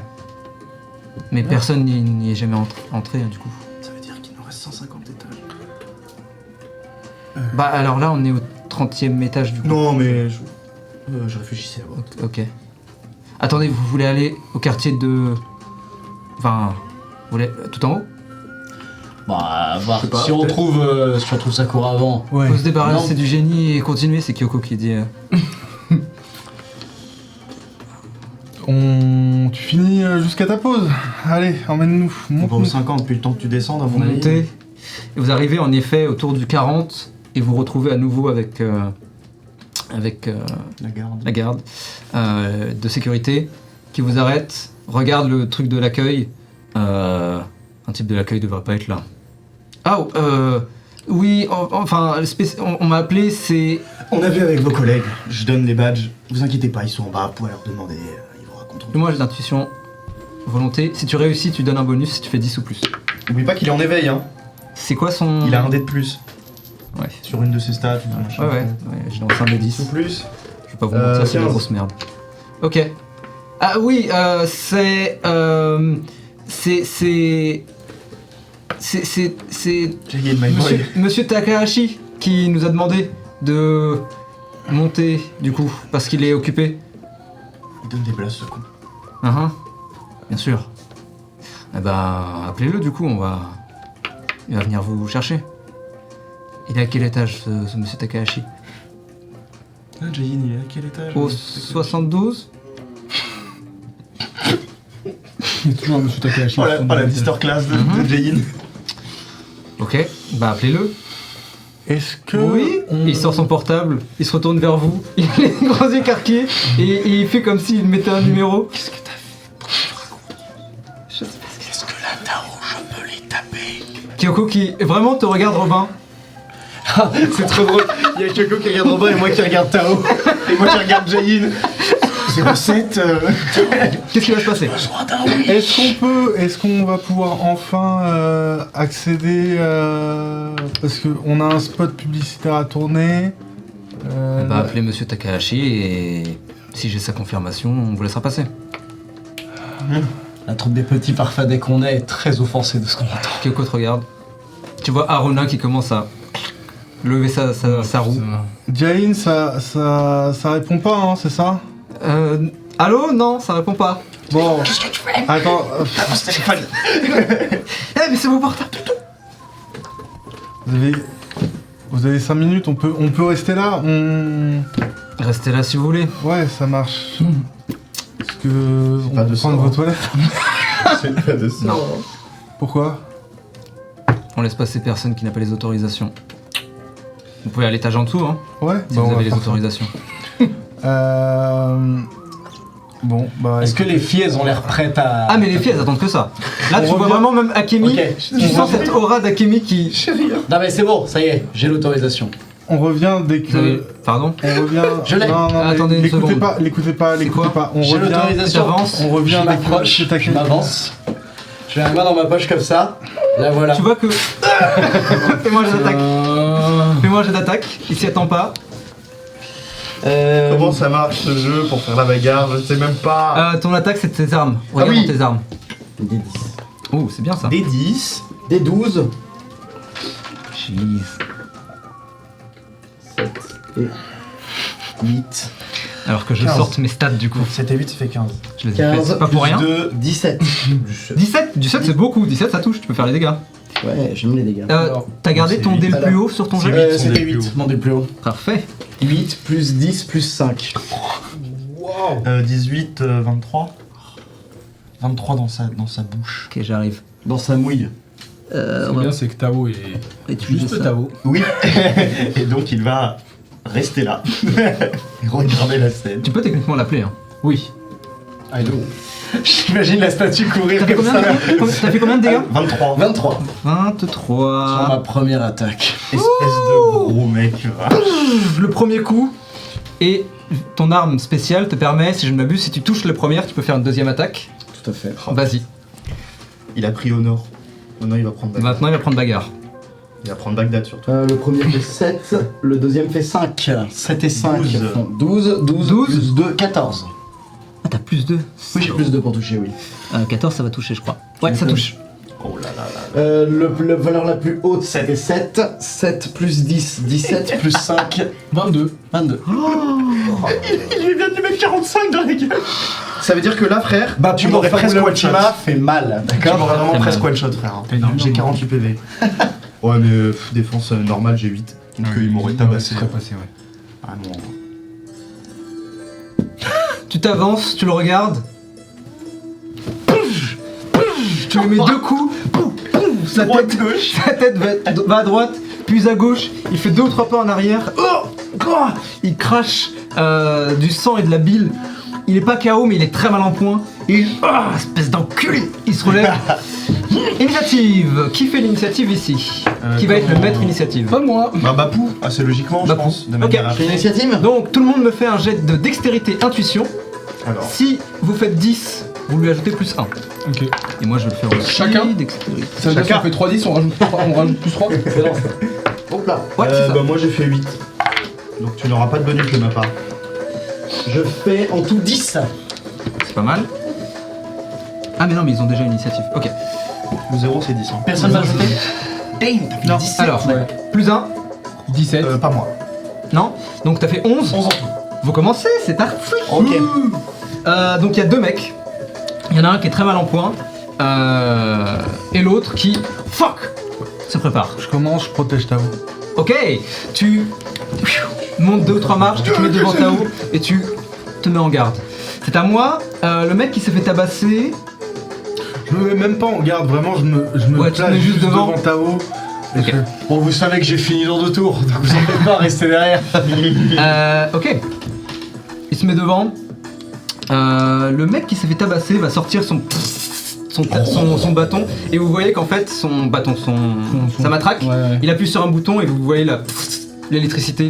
S4: Mais personne n'y est jamais entré hein, du coup.
S3: Ça veut dire qu'il nous reste 150 étages.
S4: Bah alors là on est au 30e étage du coup.
S3: Non, mais je réfléchissais à voir.
S4: Ok. Attendez, vous voulez aller au quartier de... Enfin... Vous voulez... Tout en haut?
S1: Bah, voir.
S6: sais pas,
S1: Si on
S6: peut-être.
S1: trouve Sakura avant.
S2: Ouais.
S4: Faut se débarrasser
S1: Non.
S4: du génie et continuer, c'est Kyoko qui dit...
S2: Tu finis jusqu'à ta pause. Allez, emmène-nous.
S3: On va au
S2: Monte-nous.
S3: 50 depuis le temps que tu descendes, à
S4: Vous
S3: mon avis.
S4: montez, et vous arrivez en effet autour du 40, et vous retrouvez à nouveau avec
S3: La garde.
S4: la garde de sécurité qui vous arrête, regarde le truc de l'accueil. Un type de l'accueil devrait pas être là. Ah, oui, enfin, on m'a appelé, c'est...
S3: On a vu avec vos collègues. Je donne les badges. Vous inquiétez pas, ils sont en bas. Vous pouvez leur demander. Ils vous raconteront.
S4: Moi j'ai d'intuition, volonté. Si tu réussis, tu donnes un bonus si tu fais 10 ou plus.
S3: N'oublie pas qu'il est en éveil, hein.
S4: C'est quoi son...
S3: Il a un dé de plus.
S4: Ouais.
S3: Sur une de ses stats. ou machin.
S4: Ouais, j'ai lancé un de 10.
S3: Ou plus.
S4: Je vais pas vous mentir, c'est une
S3: 15.
S4: grosse merde. Ok. Ah oui, c'est...
S3: Jane, my boy.
S4: Monsieur Takahashi qui nous a demandé de monter du coup parce qu'il est occupé.
S3: Il donne des blagues, ce con.
S4: Bien sûr. Eh ben, appelez-le du coup, il va venir vous chercher. Il est à quel étage ce monsieur Takahashi?
S3: Ah, Jane, il est à quel étage?
S4: Au 72?
S6: Il y a toujours un monsieur Takahashi.
S3: Oh la Dister class de Jane.
S4: Ok, bah appelez-le.
S2: Est-ce que...
S4: Oui. Il sort son portable, il se retourne vers vous, il a les grands yeux écarquillés et il fait comme s'il mettait un numéro. Qu'est-ce que t'as fait? Je sais pas.
S1: Est-ce que la Tao, je peux les taper?
S4: Kyoko qui vraiment te regarde Robin.
S3: C'est trop drôle. Il y a Kyoko qui regarde Robin et moi qui regarde Tao. Et moi qui regarde Jane. 07.
S4: Qu'est-ce qui va se passer?
S2: Est-ce qu'on va pouvoir enfin accéder parce qu'on a un spot publicitaire à tourner.
S4: Bah appelez monsieur Takahashi et si j'ai sa confirmation, on vous laissera passer.
S1: La troupe des petits parfadets qu'on est très offensée de ce qu'on entend.
S4: Kyoko te regarde. Tu vois Aruna qui commence à lever sa roue.
S2: Jain, ça répond pas, hein, c'est ça?
S4: Allô? Non, ça répond pas.
S2: Bon.
S1: Qu'est-ce que tu fais?
S2: Attends.
S4: Eh mais c'est mon portable.
S2: Vous avez 5 minutes, on peut rester là.
S4: Restez là si vous voulez.
S2: Ouais, ça marche. Est-ce que on
S3: pas
S2: peut
S3: de
S2: prendre
S3: sang.
S2: vos toilettes?
S3: C'est pas de ça.
S4: Non.
S2: Pourquoi?
S4: On laisse passer personne qui n'a pas les autorisations. Vous pouvez à l'étage en dessous, hein,
S2: Ouais.
S4: si
S2: bah,
S4: vous
S2: on va
S4: avez les
S2: faire ça.
S4: autorisations.
S2: Bon, bah.
S1: Est-ce que les filles, elles ont l'air prêtes à...
S4: Ah mais les filles elles attendent que ça. Là tu
S2: On
S4: vois
S2: revient.
S4: vraiment même Akemi,
S1: Ok.
S4: tu sens cette aura d'Akemi qui...
S1: Non mais c'est bon, ça y est, j'ai l'autorisation.
S2: On revient dès que.
S4: Pardon?
S2: On revient.
S1: Je l'ai.
S2: Non, mais
S4: Attendez une
S2: l'écoutez
S4: seconde.
S2: pas, l'écoutez pas, l'écoutez
S4: quoi
S2: pas. On
S1: J'ai
S2: revient.
S1: l'autorisation.
S4: J'avance.
S2: On revient
S1: Je
S2: dès que
S1: m'approche,
S2: c'est ta
S1: je m'avance. Je mets la main dans ma poche comme ça. Là voilà.
S4: Tu vois que... Fais-moi un jet d'attaque. Fais-moi un jet d'attaque, il s'y attend pas.
S3: Comment ça marche ce jeu pour faire la bagarre? Je sais même pas.
S4: Ton attaque, c'est tes armes. Regarde
S3: oui.
S4: dans tes armes.
S7: Des 10.
S4: Oh, c'est bien ça.
S3: Des 10.
S1: Des 12.
S4: Jeez.
S7: 7 et
S3: 8.
S4: Alors que je
S3: 15.
S4: sorte mes stats du coup.
S3: 7 et 8, ça fait 15.
S4: Je les ai fait.
S1: 15
S4: C'est pas pour rien.
S1: 2, 17.
S4: 17 c'est beaucoup. 17, ça touche. Tu peux faire les dégâts.
S7: Ouais, j'ai mis les dégâts.
S4: T'as gardé
S3: c'est
S4: ton
S3: huit,
S4: dé le
S1: alors.
S4: plus haut sur ton
S3: C'est
S4: jet
S3: huit.
S1: C'était
S3: Mon dé
S1: 8, mon dé plus haut.
S4: Parfait.
S1: 8 plus 10 plus 5.
S3: 18, 23. 23 dans sa bouche.
S4: Ok, j'arrive.
S1: Dans sa mouille.
S6: Ce qui est bien, c'est que Tao est
S4: Étudier
S6: juste
S4: ça.
S6: Tao.
S3: Oui. Et donc il va rester là. Et regarder la scène.
S4: Tu peux techniquement l'appeler. Hein.
S6: Oui. I know.
S1: J'imagine la statue courir
S4: T'as fait,
S1: comme
S4: combien
S1: ça.
S4: de- t'as fait combien de dégâts
S3: 23.
S1: 23. Sur ma
S4: 23.
S1: première attaque.
S3: Espèce de gros mec.
S4: Le premier coup. Et ton arme spéciale te permet, si je ne m'abuse, si tu touches la première, tu peux faire une deuxième attaque.
S1: Tout à fait.
S4: Vas-y.
S3: Il a pris au nord. Maintenant il va prendre Bagdad.
S4: Maintenant, il va prendre bagarre.
S3: Il va prendre Bagdad surtout.
S1: Le premier fait 7, le deuxième fait 5. 7 et 5
S3: 12.
S1: font 12, 12,
S4: 12.
S1: plus 2, 14.
S4: Ah, t'as plus 2.
S1: Oui, j'ai plus 2 pour toucher, oui.
S4: 14, ça va toucher, je crois. Ouais, ça touche.
S3: Oh là là là.
S1: Le valeur la plus haute, c'était 7. 7 plus 10, 17 plus 5,
S6: 22.
S1: 22.
S3: Il lui vient de lui mettre 45 dans la gueule. Ça veut dire que là, frère,
S1: Bah,
S3: tu m'aurais presque one shot.
S1: fait mal,
S3: Tu
S1: d'accord.
S3: m'aurais vraiment
S4: T'as
S3: presque
S4: mal.
S3: one shot, frère.
S6: Énorme.
S3: J'ai 48 PV. Ouais, mais défense normale, j'ai 8. Donc il m'aurait tabassé.
S6: serait passé, ouais.
S3: Ah non.
S4: Tu t'avances, tu le regardes. Tu lui mets 2 coups. Sa tête, sa tête va à droite, puis à gauche. Il fait 2 ou 3 pas en arrière. Il crache du sang et de la bile. Il est pas KO, mais il est très mal en point. Et espèce d'enculé. Il se relève. Initiative. Qui fait l'initiative ici? Qui va être le maître initiative?
S6: Pas moi.
S3: Bah Bapou, assez logiquement, je
S4: Bapou.
S3: pense. De
S4: Ok.
S3: manière
S1: J'ai l'initiative.
S4: Donc tout le monde me fait un jet de dextérité intuition.
S3: Alors,
S4: Si vous faites 10, vous lui ajoutez plus 1.
S6: Ok.
S4: Et moi je vais le faire aussi.
S6: Chacun
S4: Dextérité.
S6: Ça veut dire qu'on fait 3-10, on rajoute plus 3.
S1: Hop là.
S4: Ouais, c'est ça.
S3: bah moi j'ai fait 8. Donc tu n'auras pas de bonus de ma part.
S1: Je fais en tout 10.
S4: C'est pas mal. Ah mais non, mais ils ont déjà une initiative. Ok.
S3: Le 0 c'est 10. Hein.
S1: Personne va ajouter. Damn, t'as fait
S4: Non.
S1: 17.
S4: Alors,
S6: Ouais.
S4: plus 1.
S6: 17.
S3: Pas moi.
S4: Non. Donc t'as fait 11.
S1: 11 en tout.
S4: Vous commencez, c'est parti.
S1: Ok.
S4: Donc il y a 2 mecs. Il y en a un qui est très mal en point. Et l'autre qui... Fuck se prépare.
S2: Je commence, je protège Tao.
S4: Ok. Tu montes 2 ou 3 marches, tu te mets devant Tao et tu te mets en garde. C'est à moi. Le mec qui s'est fait tabasser...
S2: Je me mets même pas en garde, vraiment, je me
S4: Ouais, tu te
S2: place
S4: mets juste
S2: juste
S4: devant.
S2: devant Tao. Et
S4: Ok.
S2: je fais,
S1: Bon, vous savez que j'ai fini dans 2 tours, donc vous en faites pas, restez derrière.
S4: Ok. Il se met devant. Le mec qui s'est fait tabasser va sortir son bâton et vous voyez qu'en fait son bâton, sa matraque,
S6: Ouais.
S4: il appuie sur un bouton et vous voyez l'électricité.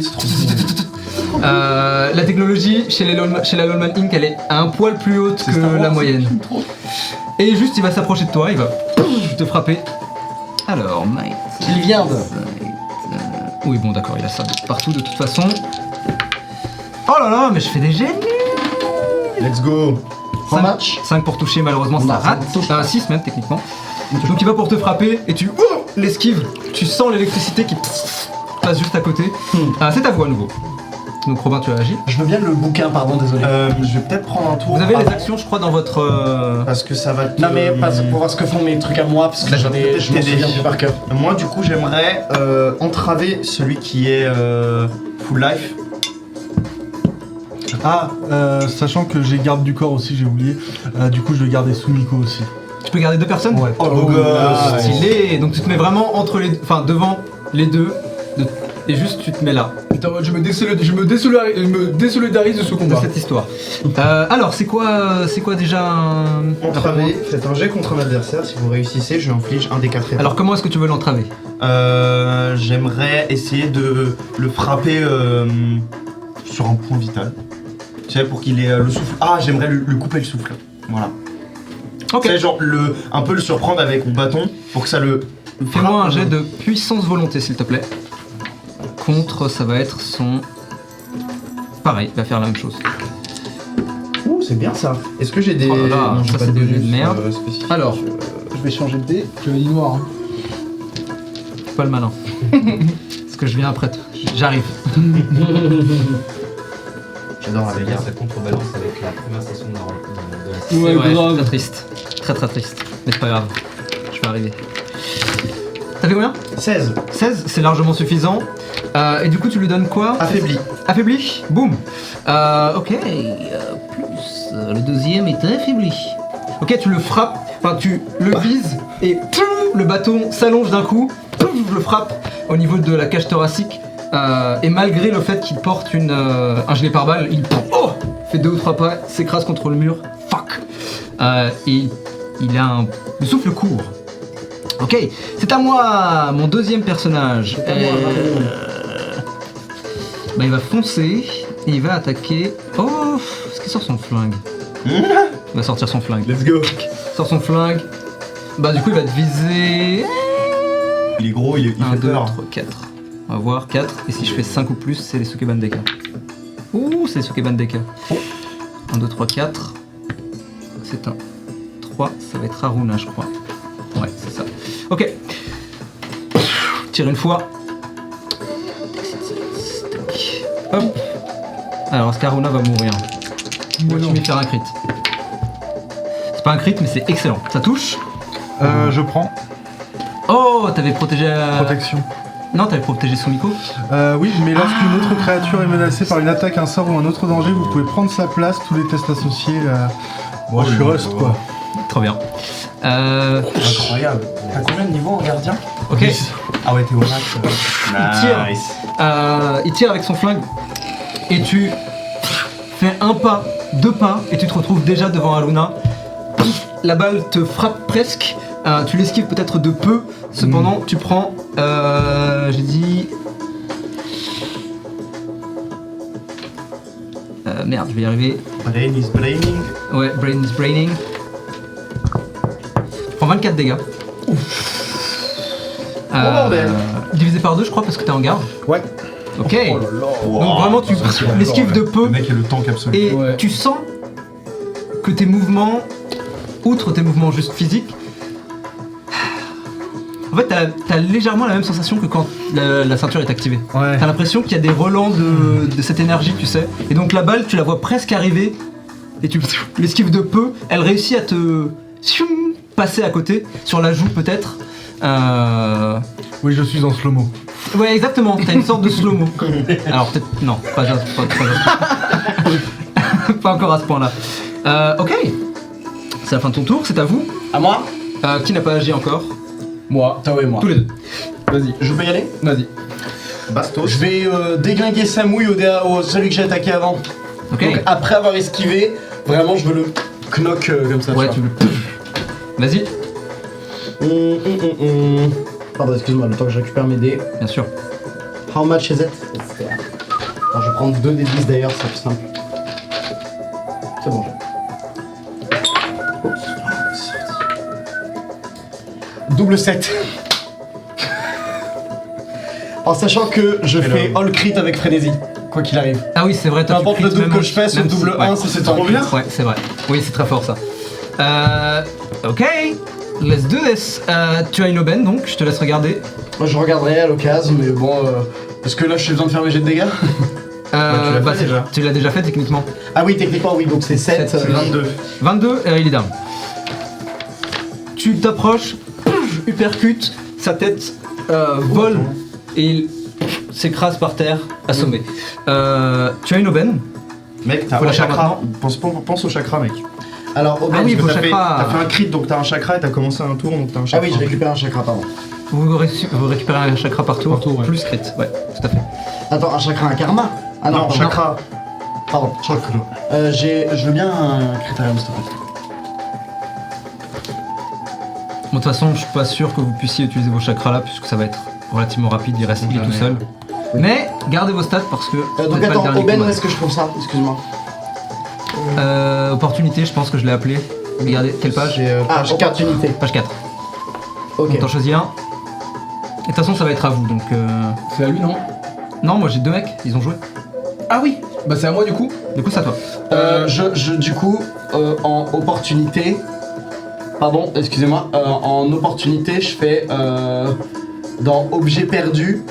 S4: La technologie chez la Lolman Inc, elle est un poil plus haute que la moyenne. Et juste il va s'approcher de toi, il va te frapper. Alors, Might.
S1: Il vient de.
S4: Oui, bon, d'accord, il a ça de partout de toute façon. Oh là là, mais je fais des génies.
S3: Let's go.
S1: 3 matchs.
S4: 5 pour toucher, malheureusement
S1: Non,
S4: ça
S1: ça
S4: rate.
S1: ne touche pas.
S4: 6 même techniquement. Donc il va pour te frapper et tu l'esquives. Tu sens l'électricité qui passe juste à côté. C'est à vous à nouveau. Donc Robin, tu réagis.
S1: Je veux bien le bouquin, pardon, désolé.
S3: Je vais peut-être prendre un tour.
S4: Vous avez les
S3: avant,
S4: actions, je crois, dans votre.
S3: Parce que ça va te...
S1: Non mais pas pour voir ce que font mes trucs à moi, parce que
S3: Bah, je vais peut-être
S1: je m'en
S3: t'aider.
S1: souviens plus par cœur.
S3: Moi du coup j'aimerais entraver celui qui est full life.
S2: Ah, sachant que j'ai garde du corps aussi, j'ai oublié. Du coup, je vais garder Sumiko aussi.
S4: Tu peux garder 2 personnes.
S2: Ouais.
S3: Oh le gosse.
S4: Stylé. Donc tu te mets vraiment entre les, enfin devant les deux, et juste tu te mets là
S6: Putain, je me désolidarise de ce
S4: de
S6: combat.
S4: cette histoire. Alors c'est quoi déjà
S3: Entraver, faites un jet contre un adversaire, si vous réussissez, je lui inflige un des 4 états.
S4: Alors comment est-ce que tu veux l'entraver?
S3: J'aimerais essayer de le frapper sur un point vital. Tu sais, pour qu'il ait le souffle. Ah, j'aimerais lui couper le souffle. Voilà.
S4: Ok.
S3: Tu sais, genre un peu le surprendre avec mon bâton pour que ça le.
S4: Fais-moi un jet de puissance volonté s'il te plaît. Contre, ça va être son pareil, il va faire la même chose.
S3: Ouh, c'est bien ça. Est-ce que j'ai des.
S4: Oh là là,
S3: Non, j'ai
S4: ça,
S3: pas
S4: c'est des
S3: bonus,
S4: jeux de merde.
S3: spécifiques.
S4: Alors, je vais changer de dé.
S6: Tu as dit noir. Hein.
S4: Pas le malin. Parce que je viens après. J'arrive.
S3: J'adore la
S7: Ça veut dire
S3: bagarre.
S7: ça contrebalance avec la première session de la
S4: C'est
S6: Ouais,
S4: vrai, je
S6: grave.
S4: suis très triste. Très très triste. Mais c'est pas grave. Je vais arriver. T'as fait combien
S3: 16.
S4: 16, c'est largement suffisant. Et du coup, tu lui donnes quoi
S3: Affaibli.
S4: Affaibli. Boum. Ok. Plus. Le deuxième est affaibli. Ok, tu le frappes. Enfin, tu le vises et pouf, le bâton s'allonge d'un coup. Pouf, le frappe au niveau de la cage thoracique. Et malgré le fait qu'il porte un gilet pare-balles, il fait 2 ou 3 pas, s'écrase contre le mur. Fuck. Et il a le souffle court. Ok, c'est à moi, mon deuxième personnage. Bah, il va foncer et il va attaquer. Oh, est-ce qu'il sort son flingue? Il va sortir son flingue.
S3: Let's go.
S4: Il sort son flingue. Bah, du coup, il va te viser.
S3: Il est gros, il
S4: 1,
S3: fait
S4: 2,
S3: peur.
S4: 3, 4. On va voir 4. Et si je fais 5 ou plus, c'est les Sukeban Deka. Ouh, c'est les Sukeban Deka. 1, 2, 3, 4. C'est un 3. Ça va être Aruna, je crois. Ouais, c'est ça. Ok. Tire une fois. Hop. Alors, est-ce qu'Aruna va mourir? Je vais faire un crit. C'est pas un crit, mais c'est excellent. Ça touche.
S2: Je prends.
S4: Oh, t'avais protégé.
S2: Protection.
S4: Non, t'avais protégé Sumiko.
S2: Oui, mais lorsqu'une autre créature est menacée par une attaque, un sort ou un autre danger, vous pouvez prendre sa place, tous les tests associés. Bon, je suis rust quoi.
S4: Trop bien.
S3: Incroyable. T'as combien de niveaux en gardien?
S4: Ok.
S3: Ah ouais, t'es au max.
S4: tire. Il tire avec son flingue et tu fais un pas, 2 pas et tu te retrouves déjà devant Aruna. La balle te frappe presque. Tu l'esquives peut-être de peu. Cependant, tu prends. J'ai dit. Merde, je vais y arriver.
S3: Brain is braining.
S4: Ouais, brain is braining. Tu prends 24 dégâts.
S3: bordel.
S4: Divisé par 2, je crois, parce que t'es en garde.
S2: Ouais.
S4: Ok. Donc vraiment, tu l'esquives de peu.
S3: Le mec est le tank absolu.
S4: Et
S6: Ouais.
S4: tu sens que tes mouvements, outre tes mouvements juste physiques, en fait, t'as légèrement la même sensation que quand la ceinture est activée.
S2: Ouais.
S4: T'as l'impression qu'il y a des relents de cette énergie, tu sais. Et donc la balle, tu la vois presque arriver, et tu l'esquives de peu. Elle réussit à te passer à côté, sur la joue peut-être.
S2: Oui, je suis en slow-mo.
S4: Ouais, exactement, t'as une sorte de slow-mo. Alors peut-être, non, pas pas encore à ce point-là. Ok, c'est la fin de ton tour, c'est à vous.
S1: À moi
S4: Qui n'a pas agi encore?
S6: Moi.
S1: Tao et moi.
S6: Tous les deux. Vas-y.
S1: Je peux y aller?
S6: Vas-y.
S3: Bastos.
S1: Je vais déglinguer Samouille au celui que j'ai attaqué avant.
S4: Ok.
S1: Donc après avoir esquivé, vraiment je veux le knock comme ça.
S4: Ouais,
S1: tu
S4: tu
S1: vois.
S4: le. Vas-y,
S1: Pardon, excuse-moi, le temps que je récupère mes dés.
S4: bien sûr.
S1: How much is it? Alors, je vais prendre 2 des 10 d'ailleurs, c'est plus simple. C'est bon. Double 7. En sachant que je fais all crit avec frénésie, quoi qu'il arrive.
S4: Ah oui, c'est vrai,
S1: Peu
S4: toi, tu
S1: importe le
S4: crites
S1: double
S4: même
S1: que je fais, ce
S4: même
S1: double
S4: si-
S1: 1,
S4: ouais.
S1: c'est trop bien.
S4: Ouais, c'est vrai. Oui, c'est très fort ça. Ok, let's do this. Tu as une aubaine donc, je te laisse regarder.
S1: Moi je regarderai à l'occasion, mais bon. Parce que là, j'ai besoin de faire mes jets de dégâts.
S3: tu l'as fait
S4: c'est-
S3: déjà.
S4: Tu l'as déjà fait techniquement.
S1: Ah oui, techniquement, oui, donc c'est 7.
S4: C'est
S3: 22.
S4: 22, il est down. Tu t'approches, uppercut, sa tête vole et il s'écrase par terre, assommé. Tu as une aubaine.
S3: Mec, t'as
S4: Faut
S3: un
S4: la faire
S3: chakra. Pense au chakra, mec.
S1: Alors, aubaine,
S4: Ah oui,
S1: je
S4: vos
S1: peux-
S3: T'as fait,
S4: chakras.
S3: t'as fait un crit, donc t'as un chakra et t'as commencé un tour, donc t'as un
S1: Ah
S3: chakra.
S1: oui, je récupère un chakra, pardon.
S4: Vous récupérez un chakra par tour,
S6: Par tour, ouais.
S4: plus crit. Ouais, tout à fait.
S1: Attends, un chakra, un karma? Ah non,
S3: Non,
S1: pardon.
S3: chakra.
S1: Pardon. Je veux bien un critérium, s'il te plaît.
S4: Bon, de toute façon, je suis pas sûr que vous puissiez utiliser vos chakras là, puisque ça va être relativement rapide, il reste il est tout seul. Mais gardez vos stats parce que. vous
S1: Donc
S4: n'êtes pas le
S1: attends,
S4: dernier
S1: aubaine, où
S4: combat.
S1: est-ce que je trouve ça? Excuse-moi.
S4: Opportunité, je pense que je l'ai appelé. Regardez, quelle page?
S1: Ah, opportunité.
S4: Page 4.
S1: Ok.
S4: Donc t'en choisis un. Et de toute façon, ça va être à vous donc.
S6: C'est à lui, non?
S4: Non, moi j'ai 2 mecs, ils ont joué.
S1: Ah oui.
S6: Bah c'est à moi du coup.
S4: Du coup, c'est à toi.
S1: Du coup, en opportunité. Pardon, excusez-moi. En opportunité, je fais dans objet perdu.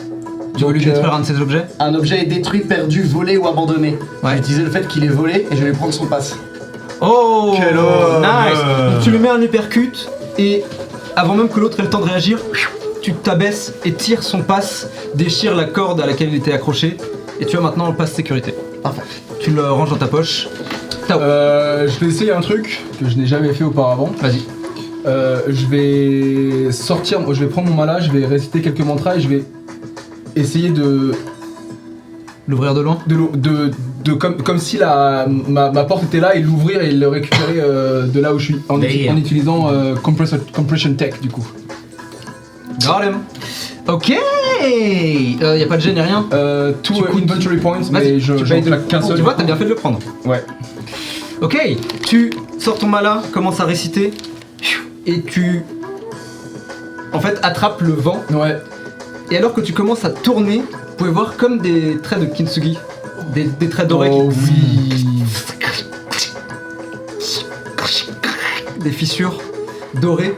S4: Tu veux lui détruire un de ces objets?
S1: Un objet est détruit, perdu, volé ou abandonné.
S4: Ouais.
S1: J'ai utilisé le fait qu'il est volé et je vais lui prendre son passe.
S4: Oh,
S2: Quel homme.
S4: nice. Donc, tu lui mets un uppercut et avant même que l'autre ait le temps de réagir, tu t'abaisses et tires son passe, déchire la corde à laquelle il était accroché et tu as maintenant le passe sécurité.
S1: Parfait.
S4: Tu le ranges dans ta poche. Tao.
S6: Je vais essayer un truc que je n'ai jamais fait auparavant.
S4: Vas-y.
S6: Je vais sortir, je vais prendre mon mana, je vais réciter quelques mantras et je vais essayer de
S4: L'ouvrir de loin.
S6: comme si ma porte était là et l'ouvrir et le récupérer de là où je suis en utilisant compression tech du coup.
S4: Got him. Ok. Y a pas de jet ni rien.
S6: Two
S4: Tu coûtes-
S6: inventory points,
S4: Vas-y,
S6: mais
S4: tu
S6: j'en
S4: payes de
S6: claque qu'un seul.
S4: Tu vois, t'as bien fait de le prendre.
S6: Ouais.
S4: Ok, tu sors ton mala, commences à réciter, et tu, en fait, attrapes le vent.
S6: Ouais.
S4: Et alors que tu commences à tourner, vous pouvez voir comme des traits de kintsugi, des traits dorés
S6: Oh oui.
S4: des fissures dorées.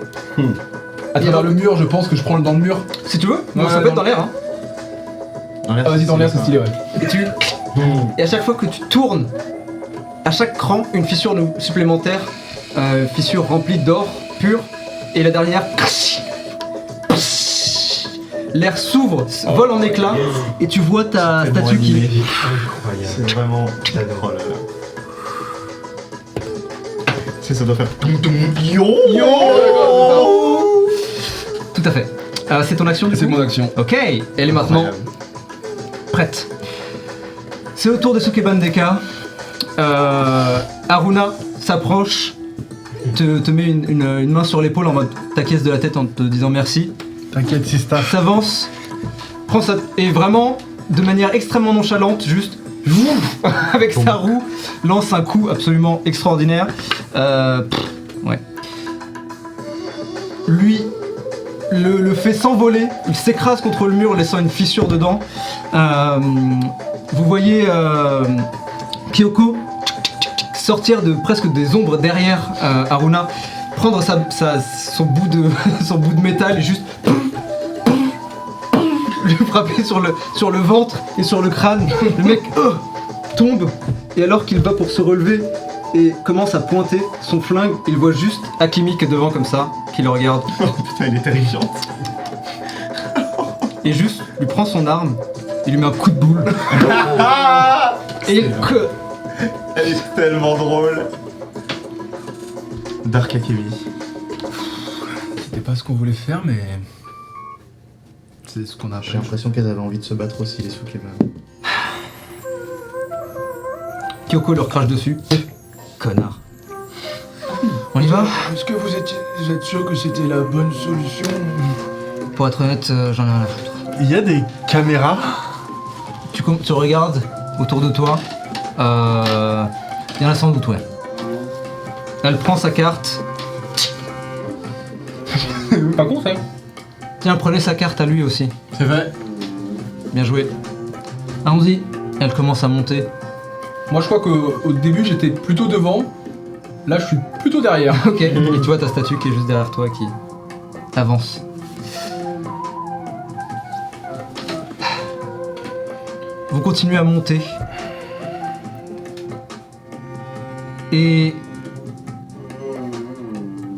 S6: À travers le mur, je pense que je prends dans le mur.
S4: Si tu veux, donc
S6: Ouais,
S4: ça peut
S6: dans
S4: être dans l'air. Hein.
S6: Ah vas-y dans l'air, c'est stylé ouais.
S4: Et à chaque fois que tu tournes, à chaque cran, une fissure supplémentaire, fissure remplie d'or pur, et la dernière, l'air s'ouvre, vole en éclats, et tu vois ta statue qui...
S7: Incroyable.
S3: C'est vraiment. Oh là là. Ça doit faire.
S4: Tout à fait. C'est ton action du coup.
S6: C'est mon action.
S4: Ok, elle est maintenant
S3: Incroyable.
S4: prête. C'est au tour de Sukeban Deka. Aruna s'approche, te met une main sur l'épaule en mode t'acquiesce de la tête en te disant merci.
S2: T'inquiète, Sista.
S4: S'avance, prend sa... et vraiment, de manière extrêmement nonchalante, juste avec sa roue, lance un coup absolument extraordinaire. Ouais. Lui le fait s'envoler, il s'écrase contre le mur laissant une fissure dedans. Vous voyez Kyoko sortir de presque des ombres derrière Aruna, prendre son bout de métal et juste lui frapper sur le ventre et sur le crâne. Le mec tombe et alors qu'il va pour se relever et commence à pointer son flingue, il voit juste Akimi qui est devant comme ça, qui le regarde
S3: Putain, il est terrifiant.
S4: et juste lui prend son arme et lui met un coup de boule. Et
S3: Elle est tellement drôle. Dark Akemi.
S6: C'était pas ce qu'on voulait faire mais c'est ce qu'on a
S3: J'ai
S6: fait.
S3: l'impression qu'elles avaient envie de se battre aussi, les Sukeban.
S4: Kyoko leur crache dessus. Connard. On y va?
S5: Est-ce que vous êtes sûr que c'était la bonne solution?
S4: Pour être honnête, j'en ai rien à foutre.
S2: Il y a des caméras.
S4: Tu regardes autour de toi. Il y en a sans doute, ouais. Elle prend sa carte.
S6: Pas con ça.
S4: Tiens, prenez sa carte à lui aussi.
S1: C'est vrai.
S4: Bien joué. Allons-y. Elle commence à monter.
S6: Moi je crois qu'au début j'étais plutôt devant. Là je suis plutôt derrière.
S4: Ok. Et tu vois ta statue qui est juste derrière toi qui avance. Vous continuez à monter. Et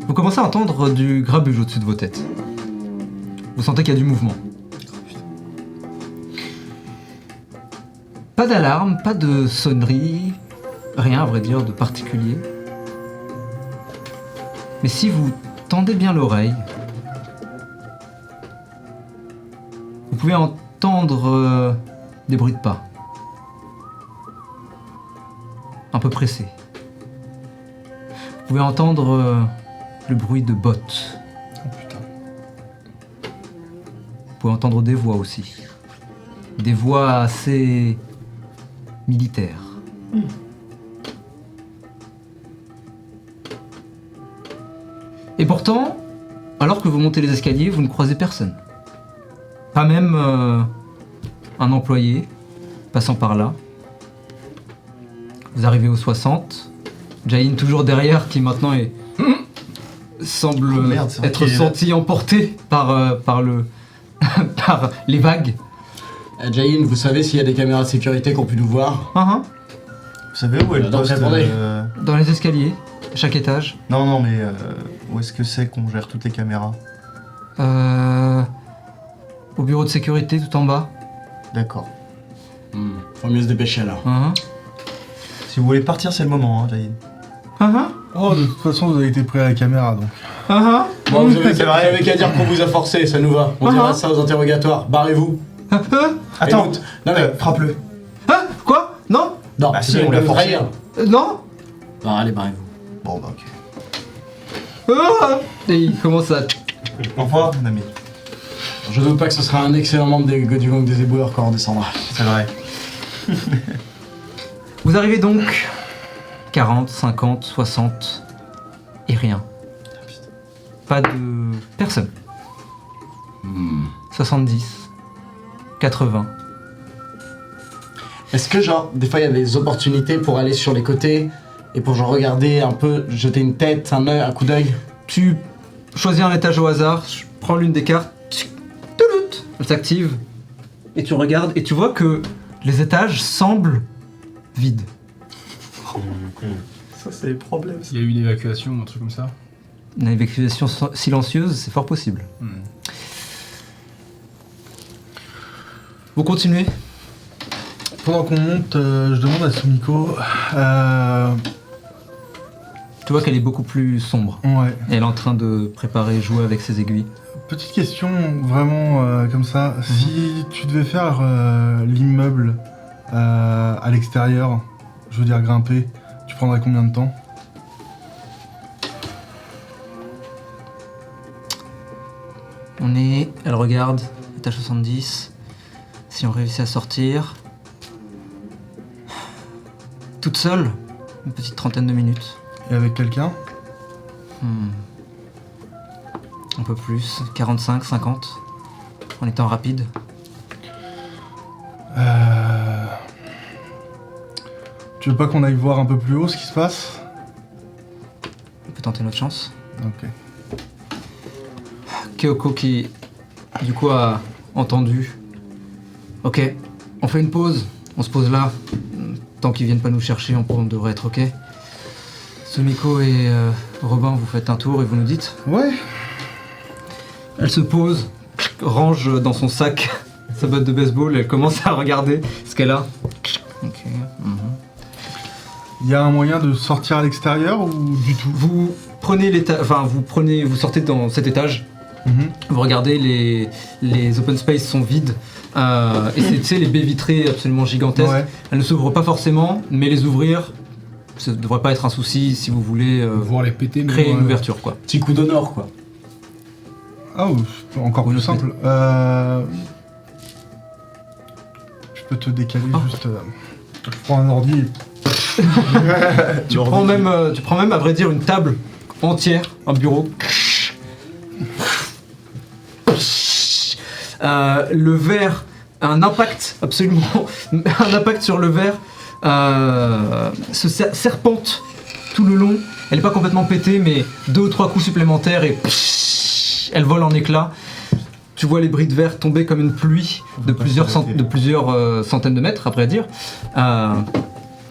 S4: vous commencez à entendre du grabuge au-dessus de vos têtes. Vous sentez qu'il y a du mouvement. Pas d'alarme, pas de sonnerie, rien à vrai dire de particulier. Mais si vous tendez bien l'oreille, vous pouvez entendre des bruits de pas. Un peu pressés. Vous pouvez entendre le bruit de bottes.
S6: Oh putain.
S4: Vous pouvez entendre des voix aussi. Des voix assez militaires. Et pourtant, alors que vous montez les escaliers, vous ne croisez personne. Pas même un employé passant par là. Vous arrivez au 60. Jain toujours derrière qui maintenant semble
S3: Oh merde, c'est vrai
S4: être
S3: qu'il est là.
S4: senti emporté par le par les vagues.
S1: Jain, vous savez s'il y a des caméras de sécurité qui ont pu nous voir?
S3: Vous savez où est le
S1: Donc,
S3: poste
S1: répondez.
S4: Dans les escaliers, à chaque étage.
S3: Non, mais où est-ce que c'est qu'on gère toutes les caméras?
S4: Au bureau de sécurité tout en bas.
S3: D'accord.
S1: Faut mieux se dépêcher alors.
S3: Si vous voulez partir, c'est le moment, hein, Jain.
S2: Oh, de toute façon, vous avez été pris à la caméra, donc.
S1: Bon, vous avez
S3: C'est vrai.
S1: qu'à dire qu'on vous a forcé, ça nous va. On dira ça aux interrogatoires. Barrez-vous.
S3: Attends,
S1: Écoute, non mais...
S3: frappe-le.
S4: Quoi? Non?
S1: Non,
S3: Bah, si,
S1: vous
S3: on
S1: allez
S3: l'a
S1: nous
S3: forcé.
S1: trahir.
S4: Non?
S1: Bon, allez, barrez-vous.
S3: Bon, bah, ok.
S4: Et il commence à...
S3: Au revoir, mon ami.
S1: Je doute pas que ce sera un excellent membre du gang des éboueurs quand on descendra.
S3: C'est vrai.
S4: Vous arrivez donc 40, 50, 60 et rien. Pas de personne. 70, 80.
S1: Est-ce que genre, des fois il y a des opportunités pour aller sur les côtés et pour genre regarder un peu, jeter une tête, un œil, un coup d'œil?
S4: Tu choisis un étage au hasard, je prends l'une des cartes, toulout, elle s'active, et tu regardes et tu vois que les étages semblent vides.
S3: Ça, c'est le problème.
S6: Il y a eu une évacuation ou un truc comme ça.
S4: Une évacuation silencieuse, c'est fort possible. Vous continuez?
S2: Pendant qu'on monte, je demande à Sumiko.
S4: Tu vois qu'elle est beaucoup plus sombre.
S2: Ouais.
S4: Et elle est en train de préparer, jouer avec ses aiguilles.
S2: Petite question, vraiment comme ça. Si tu devais faire l'immeuble à l'extérieur, je veux dire grimper, tu prendrais combien de temps?
S4: Elle regarde, étage 70. Si on réussit à sortir. Toute seule, une petite trentaine de minutes.
S2: Et avec quelqu'un?
S4: Un peu plus, 45, 50. En étant rapide.
S2: Tu veux pas qu'on aille voir un peu plus haut ce qui se passe?
S4: On peut tenter notre chance.
S2: Ok.
S4: Kyoko qui, du coup, a entendu. Ok, on fait une pause. On se pose là. Tant qu'ils viennent pas nous chercher, on devrait être ok. Sumiko et Robin, vous faites un tour et vous nous dites.
S2: Ouais.
S4: Elle se pose, range dans son sac sa botte de baseball, elle commence à regarder ce qu'elle a. Ok.
S2: Il y a un moyen de sortir à l'extérieur ou du tout?
S4: Vous prenez vous sortez dans cet étage. Vous regardez, les open space sont vides. Et c'est, tu sais, les baies vitrées absolument gigantesques.
S2: Ouais.
S4: Elles ne s'ouvrent pas forcément, mais les ouvrir, ça ne devrait pas être un souci si vous voulez
S6: Voir les péter, mais
S4: créer une ouverture, quoi.
S1: Petit coup d'honneur quoi.
S2: Ah, encore
S4: Oui,
S2: plus
S4: je
S2: simple. Je peux te décaler juste. Je prends un ordi.
S4: Tu prends même, à vrai dire, une table entière, un bureau. Le verre a un impact absolument, un impact sur le verre, se serpente tout le long. Elle n'est pas complètement pétée, mais 2 ou 3 coups supplémentaires et elle vole en éclats. Tu vois les bris de verre tomber comme une pluie de plusieurs centaines de mètres, après à dire.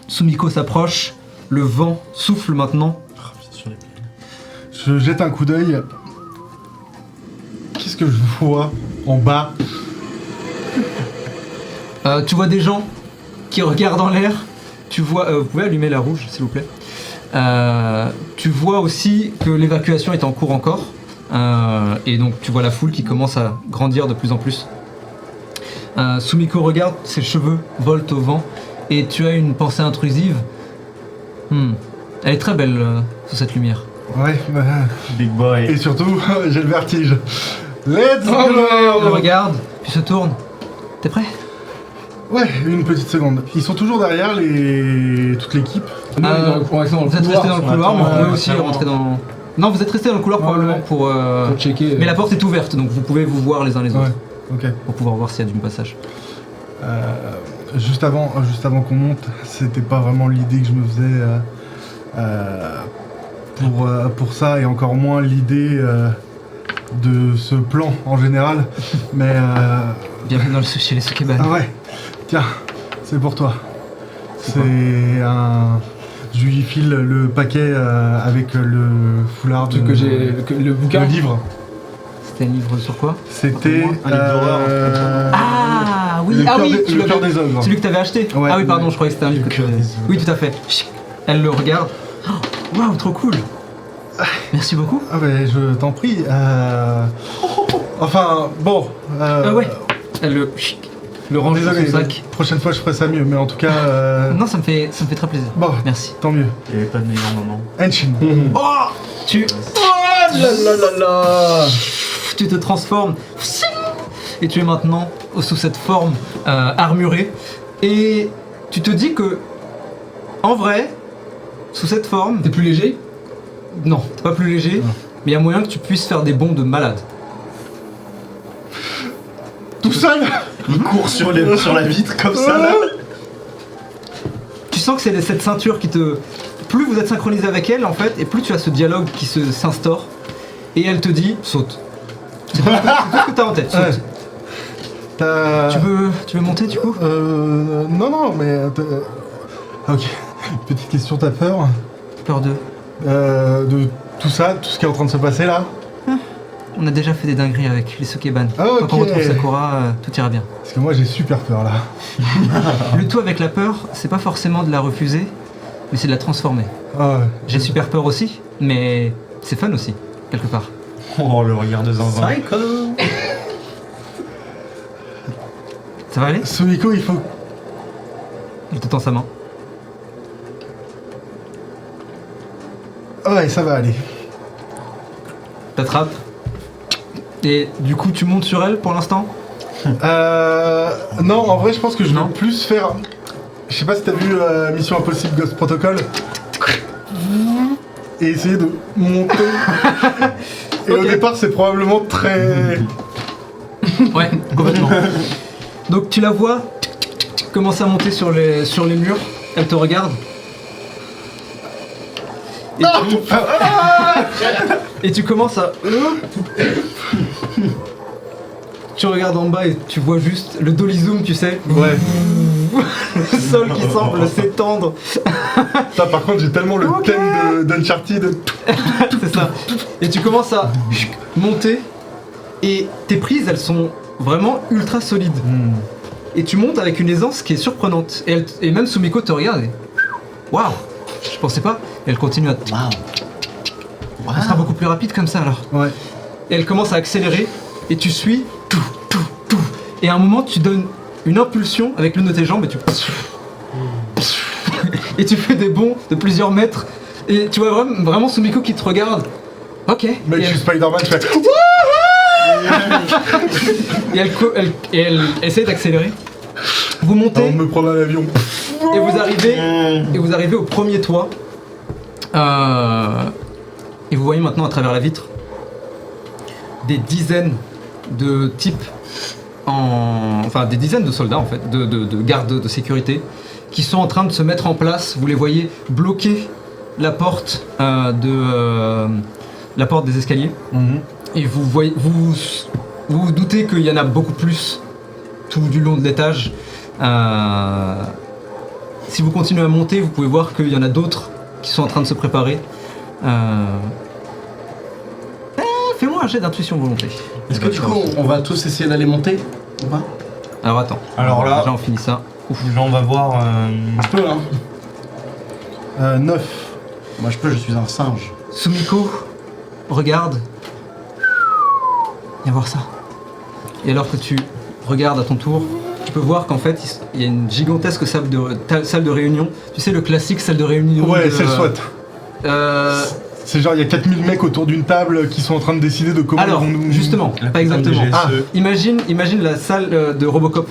S4: Sumiko s'approche, le vent souffle maintenant.
S2: Je jette un coup d'œil. Qu'est-ce que je vois en bas?
S4: Tu vois des gens qui regardent en l'air. Tu vois, vous pouvez allumer la rouge, s'il vous plaît. Tu vois aussi que l'évacuation est en cours encore. Et donc tu vois la foule qui commence à grandir de plus en plus. Sumiko regarde, ses cheveux volent au vent. Et tu as une pensée intrusive. Elle est très belle sous cette lumière.
S2: Ouais,
S3: Big boy.
S2: et surtout, j'ai le vertige. Let's go!
S4: Elle regarde, puis se tourne. T'es prêt?
S2: Ouais, une petite seconde. Ils sont toujours derrière toutes l'équipe.
S6: Nous, on est dans le
S4: Vous êtes
S6: couloir,
S4: resté dans le couloir, mais vous pouvez aussi
S3: clairement.
S4: rentrer dans... Non, vous êtes resté dans le couloir probablement
S6: ouais.
S4: pour...
S6: pour checker.
S4: Mais la porte est ouverte, donc vous pouvez vous voir les uns les autres.
S2: Ouais, ok.
S4: Pour pouvoir voir s'il y a du passage.
S2: juste avant qu'on monte, c'était pas vraiment l'idée que je me faisais pour ça, et encore moins l'idée de ce plan en général. Mais
S4: Bienvenue dans le sushi les Sukeban.
S2: ah ouais, tiens, c'est pour toi. C'est un. Je lui file le paquet avec le foulard
S6: Le truc que j'ai. Le bouquin.
S2: le livre.
S4: C'était un livre sur quoi?
S2: C'était
S3: Un livre d'horreur,
S4: Ah oui,
S2: le
S4: ah
S2: cœur
S4: oui,
S2: des- le cœur des ogres.
S4: celui que t'avais acheté.
S2: Ouais.
S4: Ah oui, pardon, je croyais que c'était un livre que tu avais. Oui, tout à fait. Elle le regarde. Oh, waouh, trop cool. Merci beaucoup.
S2: Ah ben je t'en prie. Enfin bon.
S4: Ouais. Elle le range dans
S2: Désolé,
S4: son sac.
S2: prochaine fois je ferai ça mieux, mais en tout cas.
S4: Non, ça me fait très plaisir.
S2: Bon,
S4: Merci.
S2: tant mieux.
S3: Il n'y avait pas de meilleur moment.
S2: Henshin.
S4: Oh, tu tu te transformes et tu es maintenant sous cette forme armurée, et tu te dis que en vrai, sous cette forme,
S6: T'es plus léger?
S4: non, t'es pas plus léger, mais il y a moyen que tu puisses faire des bonds de malade.
S2: Tout seul.
S3: Il court sur la vitre comme ça là.
S4: Tu sens que c'est cette ceinture qui te... Plus vous êtes synchronisé avec elle, en fait, et plus tu as ce dialogue qui s'instaure, et elle te dit, saute. C'est tout ce que t'as en tête, saute.
S2: Ouais. T'as-
S4: Tu veux monter, du coup?
S2: Non, mais. Ok. Petite question, t'as peur
S4: Peur de...
S2: de tout ça, tout ce qui est en train de se passer là?
S4: On a déjà fait des dingueries avec les Sukeban.
S2: Ah,
S4: Tant qu'on
S2: ok.
S4: retrouve Sakura, tout ira bien.
S2: Parce que moi j'ai super peur là.
S4: Le tout avec la peur, c'est pas forcément de la refuser, mais c'est de la transformer.
S2: Ah ouais.
S4: J'ai super peur aussi, mais c'est fun aussi, quelque part.
S3: Oh, le regard de Zinzin.
S1: Psycho.
S4: Ça va aller?
S2: Sumiko, il faut.
S4: Il te tend sa main.
S2: Ah ouais, ça va aller.
S4: T'attrapes. Et du coup, tu montes sur elle pour l'instant?
S2: Non, en vrai, je pense que je
S4: Non.
S2: vais plus faire. Je sais pas si t'as vu Mission Impossible Ghost Protocol. Et essayer de monter. Et
S4: Ok.
S2: au départ, c'est probablement très.
S4: Ouais, complètement. Donc tu la vois commencer à monter sur les murs, elle te regarde. Et tu commences à... Tu regardes en bas et tu vois juste le dolly zoom, tu sais.
S2: Ouais.
S4: Le sol qui semble s'étendre.
S2: Ça, par contre, j'ai tellement le thème d'Uncharted.
S4: C'est ça. Et tu commences à monter et tes prises, elles sont vraiment ultra solides. Et tu montes avec une aisance qui est surprenante. Et même Sumiko te regarde et... Waouh, je pensais pas. Et elle continue à...
S1: Waouh.
S4: On sera beaucoup plus rapide comme ça alors.
S2: Ouais.
S4: Et elle commence à accélérer et tu suis tout. Et à un moment tu donnes une impulsion avec l'une de tes jambes et tu... Et tu fais des bonds de plusieurs mètres. Et tu vois vraiment Sumiko qui te regarde. Ok.
S2: Mec,
S4: Et
S2: je suis
S4: elle-
S2: Spider-Man, je fais.
S4: et elle essaie d'accélérer. Vous montez
S2: On me prend un avion.
S4: et vous arrivez au premier toit. Et vous voyez maintenant à travers la vitre des dizaines de types enfin des dizaines de soldats en fait, de gardes de sécurité qui sont en train de se mettre en place. Vous les voyez bloquer la porte la porte des escaliers. Et vous voyez, vous doutez qu'il y en a beaucoup plus tout du long de l'étage. Si vous continuez à monter, vous pouvez voir qu'il y en a d'autres qui sont en train de se préparer. Fais-moi un jet d'intuition volonté.
S1: Est-ce que du coup, on va tous essayer d'aller monter ou pas?
S4: Alors attends.
S3: Alors là-
S4: Déjà on finit ça. Ouf.
S3: Déjà, on va voir.
S1: Je peux, hein.
S2: 9.
S1: Moi, je peux, je suis un singe.
S4: Sumiko regarde. Viens voir ça. Et alors que tu regardes à ton tour, tu peux voir qu'en fait il y a une gigantesque salle de réunion. Tu sais, le classique salle de réunion.
S2: Ouais,
S4: de,
S2: c'est le SWAT.
S4: C'est
S2: C'est genre, il y a 4000 mecs autour d'une table qui sont en train de décider de comment
S4: Alors,
S2: ils vont nous.
S4: justement,
S3: La
S4: pas
S3: putain de
S4: exactement.
S3: GSE.
S4: Imagine la salle de Robocop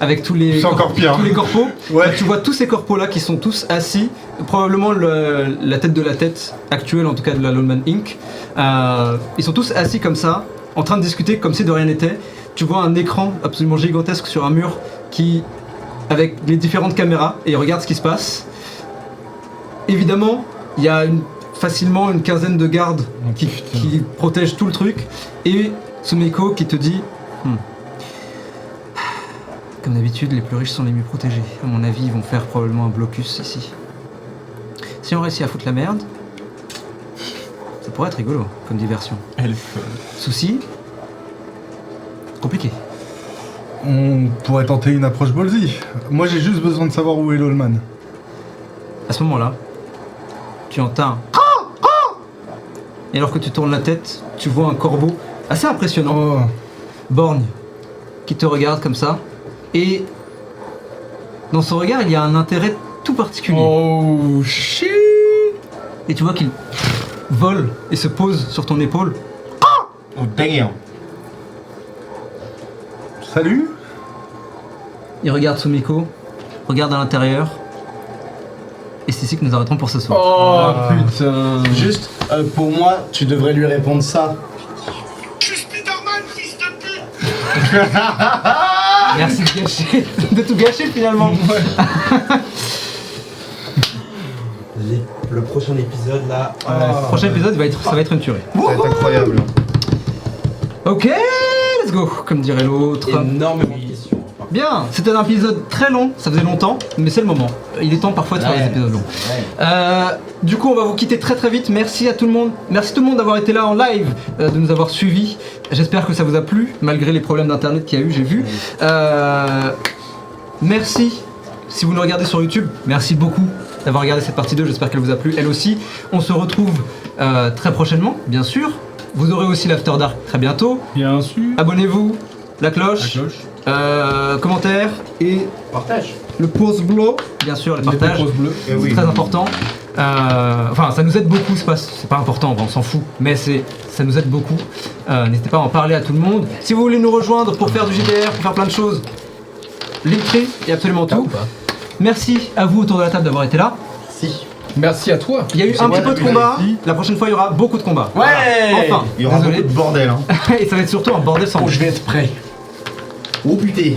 S4: avec tous les
S2: C'est encore pire.
S4: tous les corpos.
S2: Ouais.
S4: Tu vois tous ces corpos là qui sont tous assis, probablement la tête de la tête actuelle en tout cas de la Lone Inc. Ils sont tous assis comme ça, en train de discuter comme si de rien n'était. Tu vois un écran absolument gigantesque sur un mur qui avec les différentes caméras et il regarde ce qui se passe. Évidemment, il y a facilement une quinzaine de gardes qui protègent tout le truc. Et Sumiko qui te dit comme d'habitude, les plus riches sont les mieux protégés. À mon avis, ils vont faire probablement un blocus ici. Si on réussit à foutre la merde, ça pourrait être rigolo comme diversion. Souci, compliqué.
S2: On pourrait tenter une approche ballsy. Moi j'ai juste besoin de savoir où est l'Allman.
S4: À ce moment-là, tu entends un et alors que tu tournes la tête, tu vois un corbeau assez impressionnant,
S2: Oh.
S4: borgne, qui te regarde comme ça. Et dans son regard, il y a un intérêt tout particulier.
S6: Oh shit.
S4: Et tu vois qu'il vole et se pose sur ton épaule.
S3: Oh damn.
S2: Salut.
S4: Il regarde Sumiko, regarde à l'intérieur. Et c'est ici que nous arrêterons pour ce soir.
S6: Oh putain.
S1: Juste, pour moi, tu devrais lui répondre ça.
S4: Merci de gâcher, de tout gâcher finalement.
S7: Le prochain épisode là.
S4: Le prochain épisode, ça va être une tuerie.
S3: Ça va être incroyable.
S4: Ok, let's go, comme dirait l'autre.
S7: Énormément de questions.
S4: Bien, c'était un épisode très long, ça faisait longtemps, mais c'est le moment. Il est temps parfois de faire des épisodes longs. Du coup, on va vous quitter très très vite. Merci à tout le monde. Merci tout le monde d'avoir été là en live, de nous avoir suivis. J'espère que ça vous a plu, malgré les problèmes d'internet qu'il y a eu, j'ai vu. Merci. Si vous nous regardez sur YouTube, merci beaucoup d'avoir regardé cette partie 2. J'espère qu'elle vous a plu, elle aussi. On se retrouve très prochainement, bien sûr. Vous aurez aussi l'After Dark très bientôt.
S6: Bien sûr.
S4: Abonnez-vous, la cloche. Commentaires et
S7: Partage.
S4: le pouce bleu, bien sûr, le partage,
S6: pouces bleus.
S4: c'est très important. Enfin, ça nous aide beaucoup, c'est pas important, on s'en fout, mais ça nous aide beaucoup. N'hésitez pas à en parler à tout le monde. Si vous voulez nous rejoindre pour faire du GDR, pour faire plein de choses, Linktree et absolument tout. Merci à vous autour de la table d'avoir été là.
S6: Merci à toi.
S4: Il y a eu un petit peu de combat, la prochaine fois il y aura beaucoup de combats.
S1: Ouais.
S4: Enfin,
S3: Il y aura
S4: désolé.
S3: beaucoup de bordel. Hein.
S4: Et ça va être surtout un bordel sans
S1: Oh,
S4: nom.
S1: je vais être prêt.
S3: Oh putain.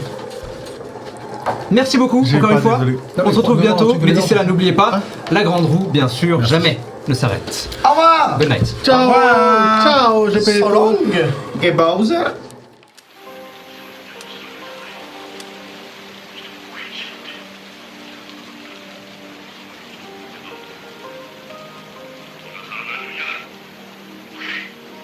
S4: Merci beaucoup,
S2: J'ai
S4: encore
S2: pas,
S4: une fois.
S2: désolé.
S4: On se retrouve
S6: Non,
S4: bientôt,
S6: tu peux
S4: mais
S6: les
S4: d'ici là, n'oubliez pas, la grande roue, bien sûr, jamais ne s'arrête.
S1: Au revoir.
S4: Good night.
S1: Ciao. Ciao. J'ai payé
S3: So long. Et Bowser.